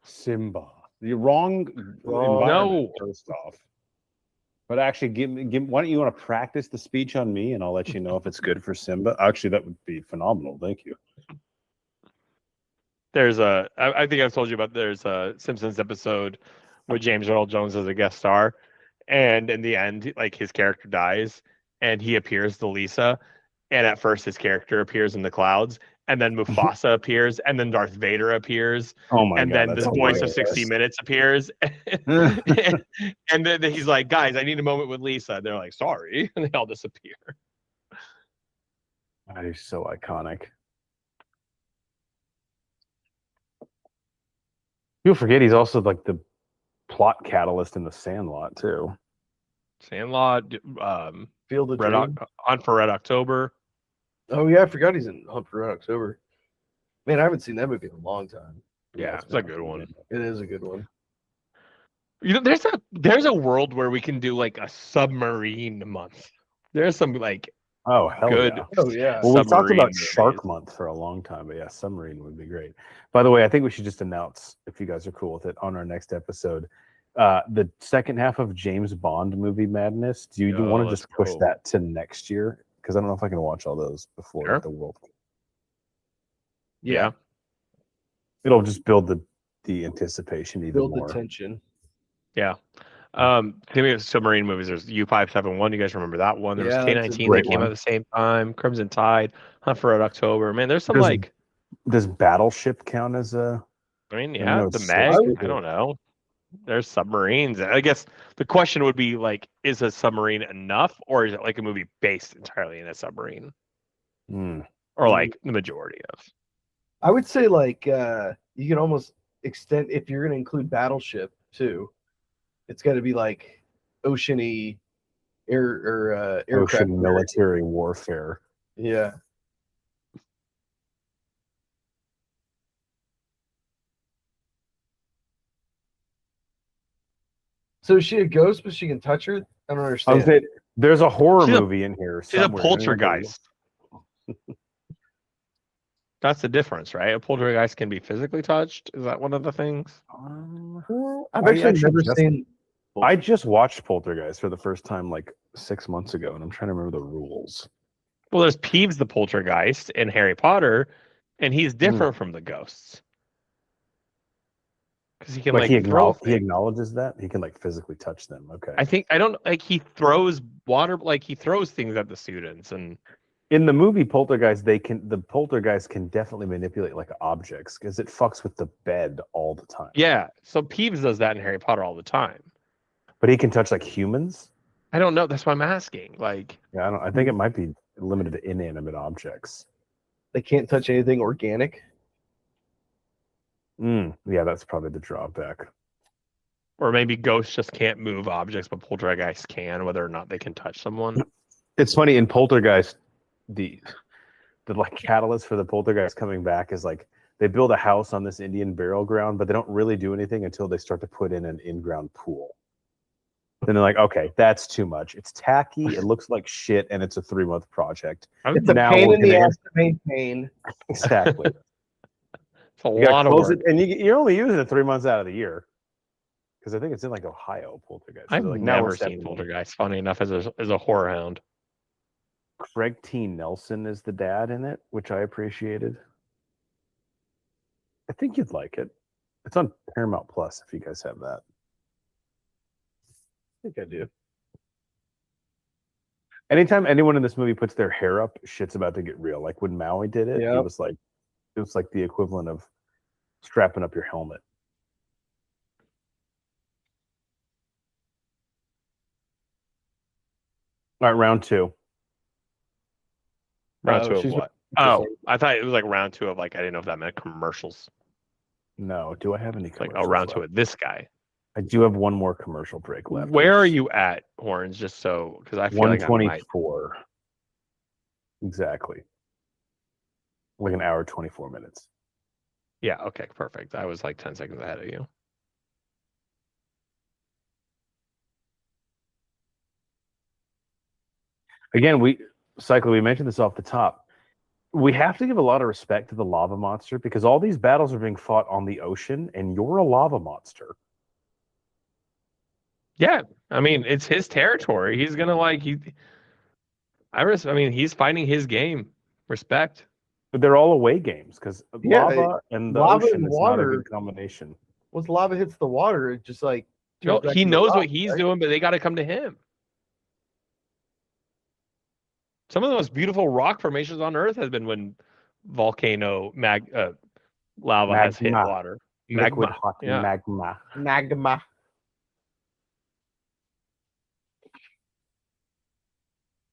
Simba. You're wrong. No. First off. But actually, why don't you want to practice the speech on me, and I'll let you know if it's good for Simba. Actually, that would be phenomenal. Thank you. I think I've told you about. There's a Simpsons episode with James Earl Jones as a guest star, and in the end, like his character dies, and he appears to Lisa, and at first his character appears in the clouds, and then Mufasa appears, and then Darth Vader appears. Oh my and God! And then the voice of 60 Minutes appears, and then he's like, "Guys, I need a moment with Lisa." And they're like, "Sorry," and they all disappear. That is so iconic. You'll forget he's also like the plot catalyst in The Sandlot too. Sandlot, Field of Hunt for Red October. Oh yeah, I forgot he's in Hunt for Red October. Man, I haven't seen that movie in a long time. Yeah, it's a good one. It is a good one. You know, there's a world where we can do like a submarine month. There's some like good. Yeah. Oh yeah. Well, we talked about Shark Month for a long time, but yeah, submarine would be great. By the way, I think we should just announce, if you guys are cool with it, on our next episode, the second half of James Bond movie Madness. Do you want to just push that to next year? Because I don't know if I can watch all those before the World Cup. Yeah. It'll just build the anticipation even more. Build the tension. Yeah. Thinking of submarine movies, there's U-571. You guys remember that one? There was K-19 that came out at the same time. Crimson Tide, Hunt for Red October. Man, there's some Does Battleship count as a? I mean, yeah, the Meg. I don't know. There's submarines. I guess the question would be like, is a submarine enough, or is it like a movie based entirely in a submarine, or like the majority of? I would say like you can almost extend if you're going to include Battleship too. It's got to be like oceany aircraft. Ocean military warfare. Yeah. So is she a ghost, but she can touch her? I don't understand. There's a horror movie in here. She's a poltergeist. That's the difference, right? A poltergeist can be physically touched. Is that one of the things? I've actually never seen. I just watched Poltergeist for the first time like 6 months ago, and I'm trying to remember the rules. Well, there's Peeves the poltergeist in Harry Potter, and he's different from the ghosts. Because he can he acknowledges that he can like physically touch them. Okay. He throws water, like he throws things at the students, and in the movie Poltergeist, the poltergeist can definitely manipulate like objects because it fucks with the bed all the time. Yeah, so Peeves does that in Harry Potter all the time. But he can touch like humans. I don't know. That's why I'm asking. Like, yeah, I think it might be limited to inanimate objects. They can't touch anything organic. Yeah, that's probably the drawback. Or maybe ghosts just can't move objects, but poltergeists can, whether or not they can touch someone. It's funny in Poltergeist, the like catalyst for the poltergeist coming back is like they build a house on this Indian burial ground, but they don't really do anything until they start to put in an in-ground pool. Then they're like, okay, that's too much. It's tacky. It looks like shit, and it's a 3-month project. It's a Now pain we're in the gonna ass to maintain. exactly. It's a You gotta lot of close work. it, and you're only using it 3 months out of the year because I think it's in like Ohio Poltergeist. So I've like, now we're never seen stepping in. Poltergeist. Funny enough, as a horror hound. Craig T. Nelson is the dad in it, which I appreciated. I think you'd like it. It's on Paramount Plus if you guys have that. I think I do. Anytime anyone in this movie puts their hair up, shit's about to get real. Like when Maui did it, Yep. it was like the equivalent of strapping up your helmet. All right, round 2. Round two of she's what? the Oh, same. I thought it was like round two of like I didn't know if that meant commercials. No, do I have any Like commercials round two left? of this guy. I do have one more commercial break left. Where are you at, Horns? Just so because I feel like I might. 124. Exactly. Like an hour, 24 minutes. Yeah. Okay. Perfect. I was like 10 seconds ahead of you. Again, we mentioned this off the top. We have to give a lot of respect to the lava monster because all these battles are being fought on the ocean, and you're a lava monster. Yeah. I mean, it's his territory. He's gonna like he. I mean, he's fighting his game. Respect. But they're all away games because Yeah, lava and the lava ocean and is not a water. good combination. Once lava hits the water, it just like No, turns back he into knows rock, what he's right? doing, but they got to come to him. Some of the most beautiful rock formations on Earth has been when lava has hit Magma. water. Liquid Magma. hot Yeah. magma. Magma.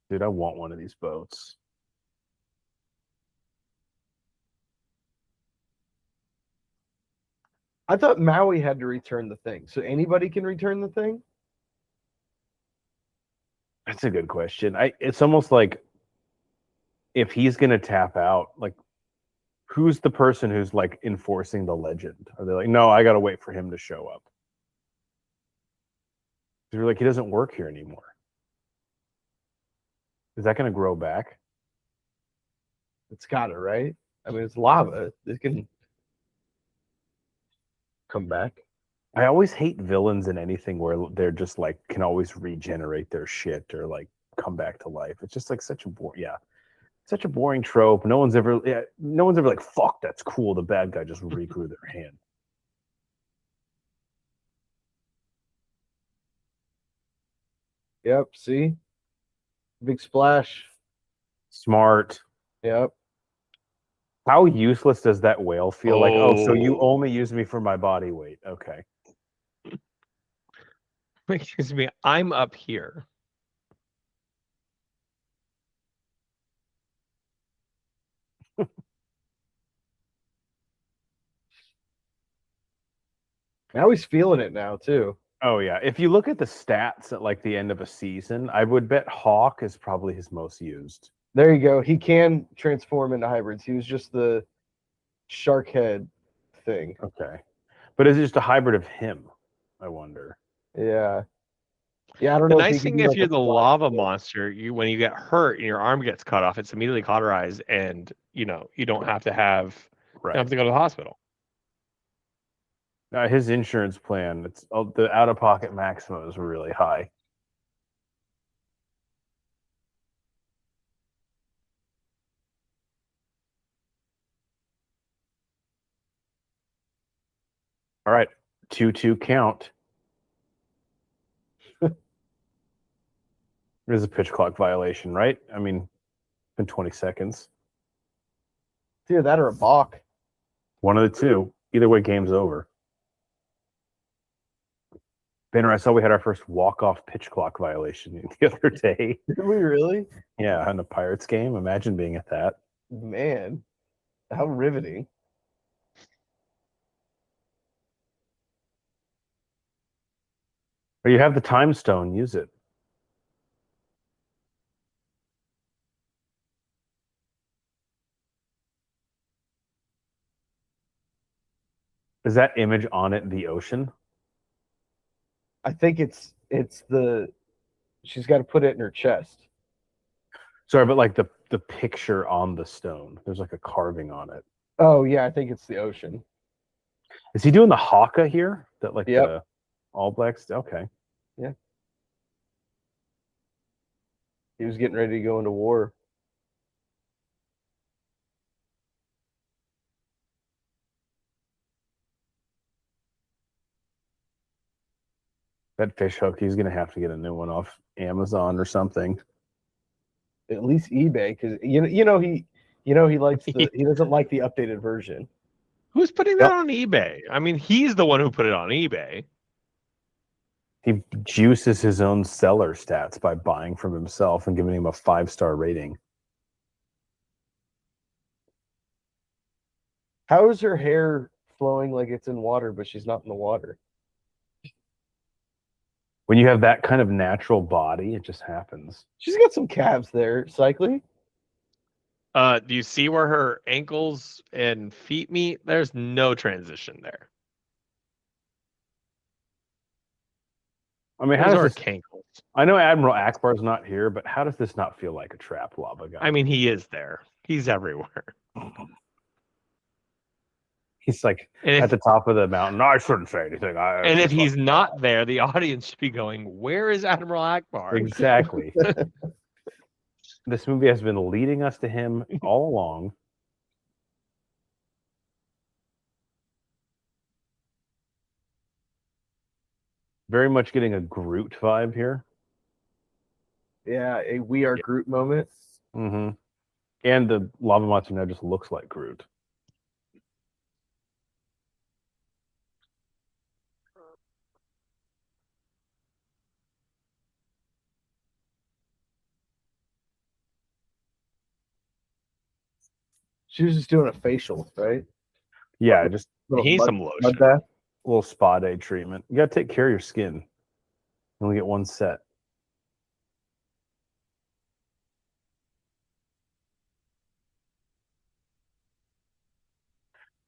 Dude, I want one of these boats. I thought Maui had to return the thing, so anybody can return the thing. That's a good question. It's almost like if he's gonna tap out, like who's the person who's like enforcing the legend? Are they like, no, I gotta wait for him to show up? They're like, he doesn't work here anymore. Is that gonna grow back? It's got it, right? I mean, it's lava. It can come back. I always hate villains in anything where they're just like can always regenerate their shit or like come back to life. It's just like such a boring trope. No one's ever like, fuck, that's cool. The bad guy just regrew their hand. Yep. See, big splash. Smart. Yep. How useless does that whale feel? Like, oh, so you Oh. only use me for my body weight. Okay. Excuse me. I'm up here. Now he's feeling it now too. Oh yeah. If you look at the stats at like the end of a season, I would bet Hawk is probably his most used. There you go. He can transform into hybrids. He was just the shark head thing. Okay. But is it just a hybrid of him? I wonder. Yeah. Yeah, I don't The know nice if he thing, can do if like you're a the lava monster, you when you get hurt and your arm gets cut off, it's immediately cauterized, and you don't have to have you don't have to go to the hospital. His insurance plan, it's the out-of-pocket maximum is really high. All right, 2-2 count. There's a pitch clock violation, right? I mean, it's been 20 seconds. It's either that or a balk. One of the two. Either way, game's over. Banner, I saw we had our first walk-off pitch clock violation the other day. Did we really? Yeah, in a Pirates game. Imagine being at that. Man, how riveting. Or you have the time stone, use it. Is that image on it the ocean? I think it's She's got to put it in her chest. Sorry, but like the picture on the stone, there's like a carving on it. Oh yeah, I think it's the ocean. Is he doing the haka here? That like Yep. the All Blacks? Okay. Yeah. He was getting ready to go into war. That fish hook, he's gonna have to get a new one off Amazon or something. At least eBay, because he likes he doesn't like the updated version. Who's putting that on eBay? I mean, he's the one who put it on eBay. He juices his own seller stats by buying from himself and giving him a 5-star rating. How is her hair flowing like it's in water, but she's not in the water? When you have that kind of natural body, it just happens. She's got some calves there, cycling. Do you see where her ankles and feet meet? There's no transition there. I mean, Those how are does this, cankles. I know Admiral Akbar's not here, but how does this not feel like a trap, Lava Guy? I mean, he is there. He's everywhere. He's like at the top of the mountain. No, I shouldn't say anything. And if he's not there, the audience should be going, "Where is Admiral Akbar?" Exactly. This movie has been leading us to him all along. Very much getting a Groot vibe here. Yeah, a We Are Groot moment. Mm-hmm. And the lava monster now just looks like Groot. She was just doing a facial, right? Yeah, just He's some lotion. Mud bath. a little spa day treatment. You got to take care of your skin. You only get one set.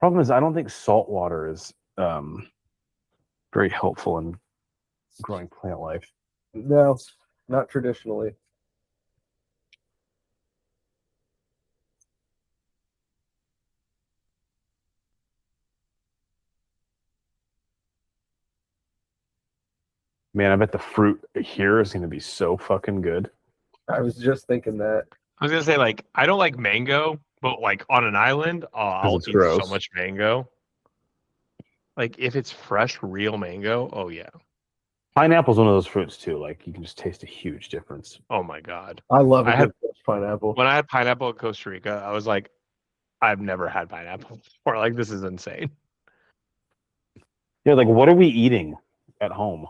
Problem is, I don't think salt water is very helpful in growing plant life. No, not traditionally. Man, I bet the fruit here is going to be so fucking good. I was just thinking that. I was gonna say, like, I don't like mango, but like on an island, I'll it's eat gross. so much mango. Like if it's fresh, real mango, oh yeah. Pineapple's one of those fruits too. Like you can just taste a huge difference. Oh my god. I love I had pineapple. When I had pineapple in Costa Rica, I was like, I've never had pineapple before. Like this is insane. Yeah, like what are we eating at home?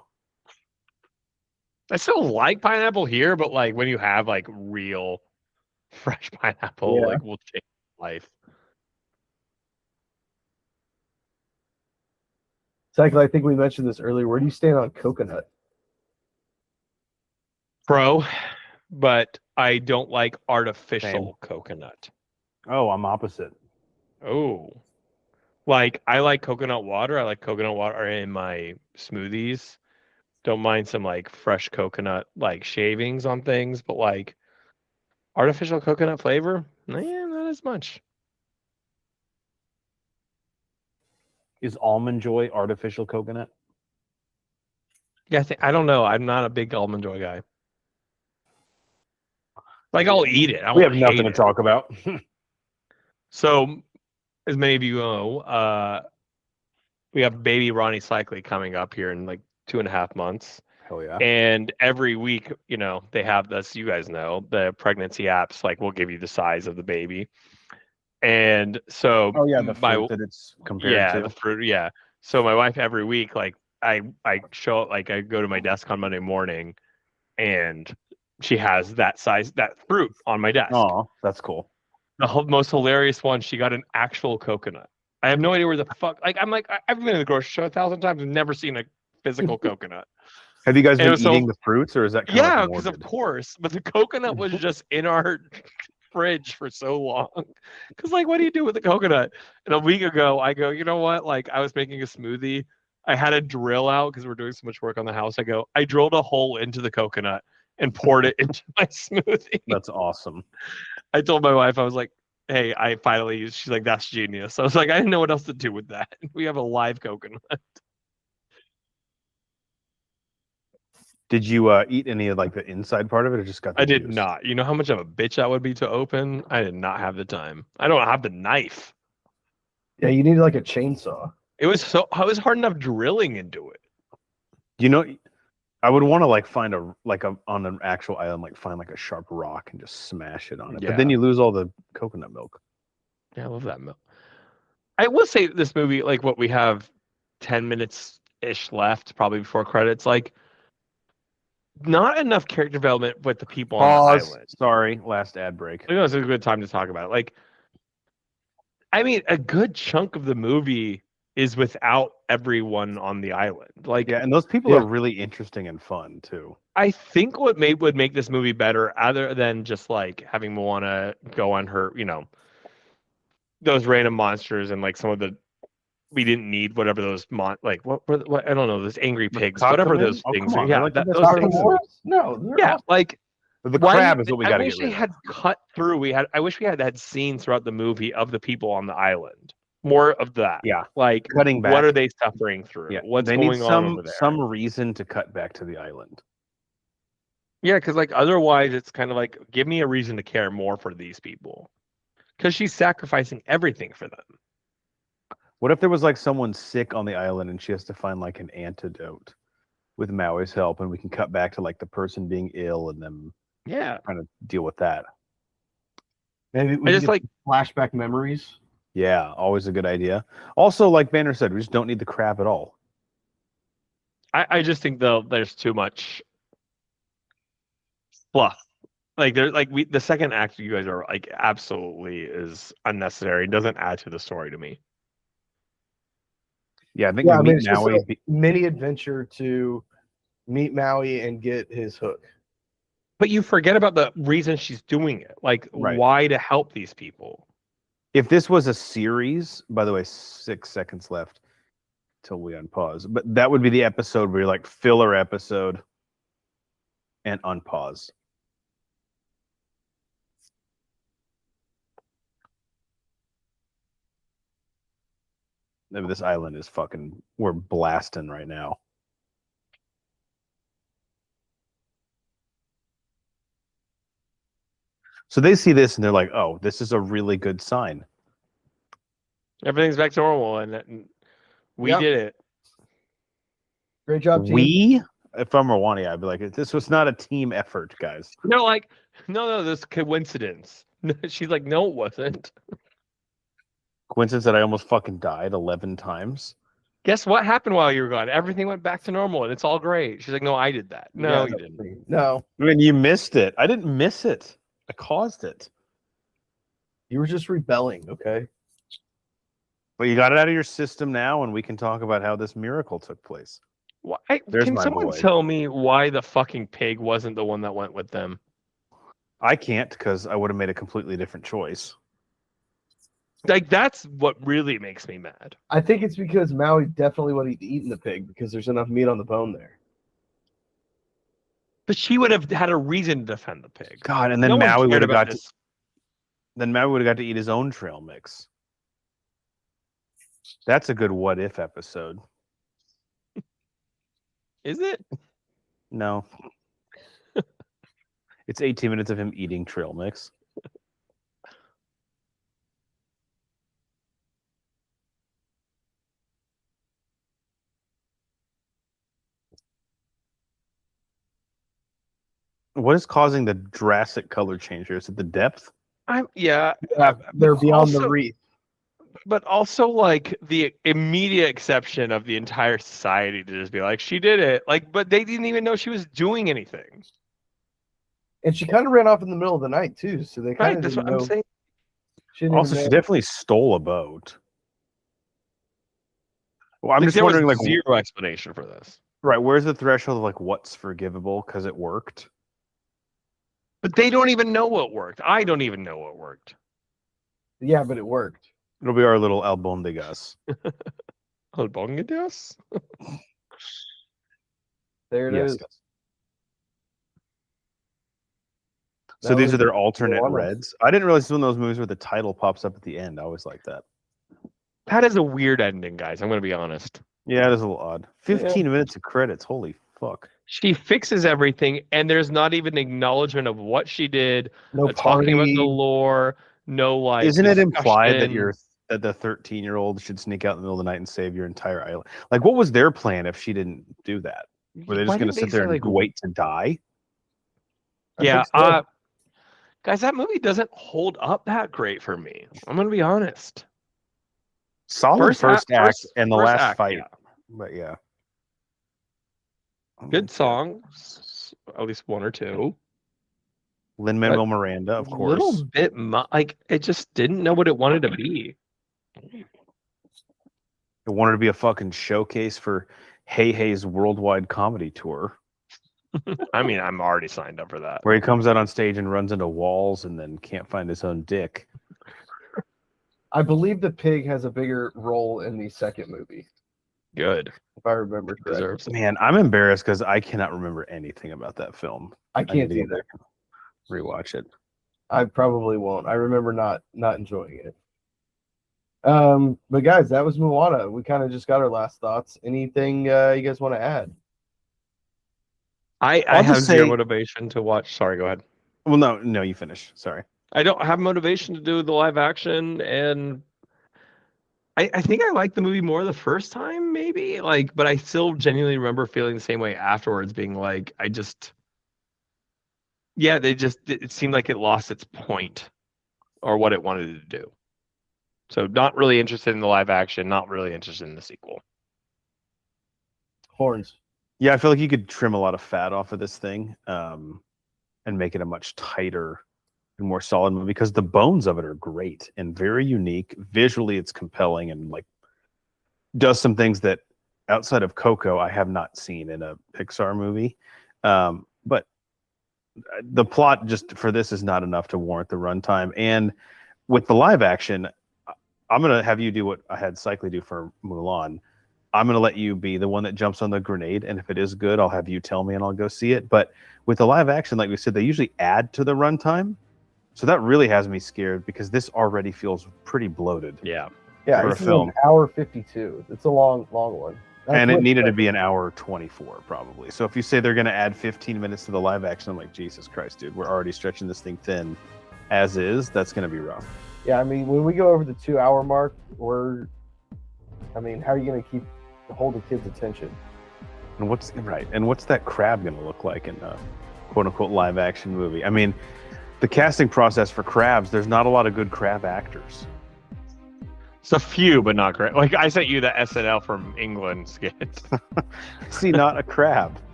I still like pineapple here, but like when you have like real fresh pineapple, Yeah. like will change life. Cycle, I think we mentioned this earlier. Where do you stand on coconut? Pro, but I don't like artificial coconut. Oh, I'm opposite. Oh. Like I like coconut water. I like coconut water in my smoothies. Don't mind some like fresh coconut like shavings on things, but like artificial coconut flavor, not as much. Is Almond Joy artificial coconut? Yeah, I don't know. I'm not a big almond joy guy. Like I'll eat it. We have nothing to talk about. So, as many of you know, we have baby Ronnie Cycly coming up here in like 2.5 months. Hell yeah. And every week, you know, they have this, you guys know, the pregnancy apps, like will give you the size of the baby. And so the fruit that it's compared to. the fruit, yeah. So my wife every week, like I show like I go to my desk on Monday morning and she has that size, that fruit on my desk. Oh, that's cool. The most hilarious one, she got an actual coconut. I have no idea where the fuck. Like I'm like I've been in the grocery store 1,000 times and never seen a physical coconut. Have you guys been eating the fruits, or is that kind of yeah? Because of course, but the coconut was just in our fridge for so long. Because like, what do you do with the coconut? And a week ago, I go, you know what? Like I was making a smoothie I had a drill out because we're doing so much work on the house. I drilled a hole into the coconut and poured it into my smoothie. That's awesome. I told my wife, I was like, hey, I finally used, she's like, that's genius. I was like, I didn't know what else to do with that. We have a live coconut. Did you eat any of like the inside part of it, or just got the I did juice? not. You know how much of a bitch that would be to open? I did not have the time. I don't have the knife. Yeah, you need like a chainsaw. It was hard enough drilling into it. You know, I would want to like find on an actual island, like find like a sharp rock and just smash it on it. But then you lose all the coconut milk. Yeah, I love that milk. I will say this movie, like what we have 10 minutes ish left, probably before credits, like not enough character development with the people on the island. Sorry, last ad break. I know it's a good time to talk about it. Like, I mean, a good chunk of the movie is without everyone on the island. Like, Yeah, and those people are really interesting and fun too. I think what would make this movie better, other than just like having Moana go on her, those random monsters and like some of the we didn't need whatever those what I don't know, those angry pigs, whatever those things are. Yeah, like those things. No, yeah, awesome. like the crab is what we got to get rid of. I wish they had cut through. I wish we had scenes throughout the movie of the people on the island. More of that. Yeah, like cutting back. What are they suffering through? Yeah, what's they going need on over there? Some reason to cut back to the island. Yeah, because like otherwise, it's kind of like give me a reason to care more for these people, because she's sacrificing everything for them. What if there was like someone sick on the island and she has to find like an antidote with Maui's help, and we can cut back to like the person being ill and them trying to deal with that. Maybe we just like flashback memories. Yeah, always a good idea. Also, like Banner said, we just don't need the crab at all. I just think though there's too much fluff. Like there's like the second act you guys are like absolutely is unnecessary. It doesn't add to the story to me. Yeah, I think it's Maui just a mini adventure to meet Maui and get his hook. But you forget about the reason she's doing it. Like, why to help these people? If this was a series, by the way, 6 seconds left till we unpause. But that would be the episode where you're like filler episode and unpause. This island is we're blasting right now. So they see this and they're like, oh, this is a really good sign. Everything's back to normal, and we did it. Great job, team. If I'm Moana, I'd be like, this was not a team effort, guys. No, this coincidence. She's like, no, it wasn't. Coincidence that I almost fucking died 11 times. Guess what happened while you were gone? Everything went back to normal, and it's all great. She's like, no, I did that. No, you didn't. No. I mean, you missed it. I didn't miss it. I caused it. You were just rebelling, okay? But you got it out of your system now, and we can talk about how this miracle took place. Can someone tell me why the fucking pig wasn't the one that went with them? I can't, because I would have made a completely different choice. Like, that's what really makes me mad. I think it's because Maui definitely would have eaten the pig because there's enough meat on the bone there. But she would have had a reason to defend the pig. God, and then Maui would have got to. Then Maui would have got to eat his own trail mix. That's a good what if episode. Is it? No. It's 18 minutes of him eating trail mix. What is causing the drastic color change here? Is it the depth? They're beyond the reef. But also, like, the immediate exception of the entire society to just be like, she did it. Like, but they didn't even know she was doing anything. And she kind of ran off in the middle of the night, too. So they kind of that's what I'm saying. She definitely stole a boat. Well, I'm just wondering, like, zero explanation for this. Right, where's the threshold of, like, what's forgivable because it worked? But they don't even know what worked. I don't even know what worked. Yeah, but it worked. It'll be our little albondigas. Albongadas? There it is. Yes. So these are their alternate Moana. reds. I didn't realize one of those movies where the title pops up at the end. I always like that. That is a weird ending, guys. I'm going to be honest. Yeah, it is a little odd. 15 minutes of credits. Holy fuck. She fixes everything, and there's not even acknowledgement of what she did. No Talking about the party. lore. No, like. Isn't it implied that discussion. that the 13-year-old should sneak out in the middle of the night and save your entire island? Like, what was their plan if she didn't do that? Were they just going to sit there and wait to die? Yeah, so. guys, that movie doesn't hold up that great for me. I'm going to be honest. Solid first act and the last act, fight. yeah. But yeah. Good songs, at least one or two. Lin-Manuel Miranda, of course. A little bit, like, it just didn't know what it wanted to be. It wanted to be a fucking showcase for Hey Hey's worldwide comedy tour. I mean, I'm already signed up for that. Where he comes out on stage and runs into walls and then can't find his own dick. I believe the pig has a bigger role in the second movie. Good. If I remember correctly. Deserves it. Man, I'm embarrassed because I cannot remember anything about that film. I can't either. Rewatch it. I probably won't. I remember not enjoying it. But guys, that was Moana. We kind of just got our last thoughts. Anything you guys want to add? I have zero motivation to watch. Sorry, go ahead. Well, no, you finish. Sorry. I don't have motivation to do the live action, and I think I liked the movie more the first time, maybe. Like, but I still genuinely remember feeling the same way afterwards, being like, it seemed like it lost its point or what it wanted to do. So not really interested in the live action, not really interested in the sequel. Horns. Yeah, I feel like you could trim a lot of fat off of this thing and make it a much tighter and more solid movie because the bones of it are great and very unique. Visually, it's compelling and like does some things that outside of Coco I have not seen in a Pixar movie. But the plot just for this is not enough to warrant the runtime. And with the live action, I'm going to have you do what I had Cycly do for Mulan. I'm going to let you be the one that jumps on the grenade. And if it is good, I'll have you tell me and I'll go see it. But with the live action, like we said, they usually add to the runtime. So that really has me scared because this already feels pretty bloated. Yeah. Yeah, for a this is film. an hour 52. It's a long one. And it needed to be an hour 24 probably. So if you say they're going to add 15 minutes to the live action, I'm like, Jesus Christ, dude, we're already stretching this thing thin as is. That's going to be rough. Yeah, I mean, when we go over the 2 hour mark, how are you going to hold the kids' attention? And what's that crab going to look like in a quote unquote live action movie? I mean, the casting process for crabs, there's not a lot of good crab actors. It's a few, but not great. Like I sent you the SNL from England skit. See, not a crab.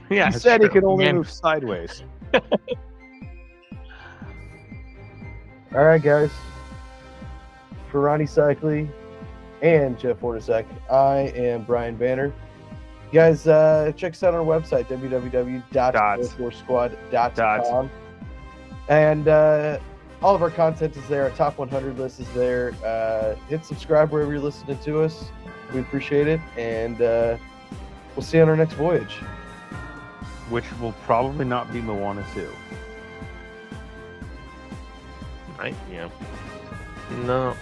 Yeah, he said he could only move sideways. All right, guys. For Ronnie Cycly and Jeff Hornacek, I am Brian Banner. You guys, check us out on our website, www.forcesquad.com. And all of our content is there. Our top 100 list is there. Hit subscribe wherever you're listening to us. We appreciate it. And we'll see you on our next voyage. Which will probably not be Moana 2. Yeah. No.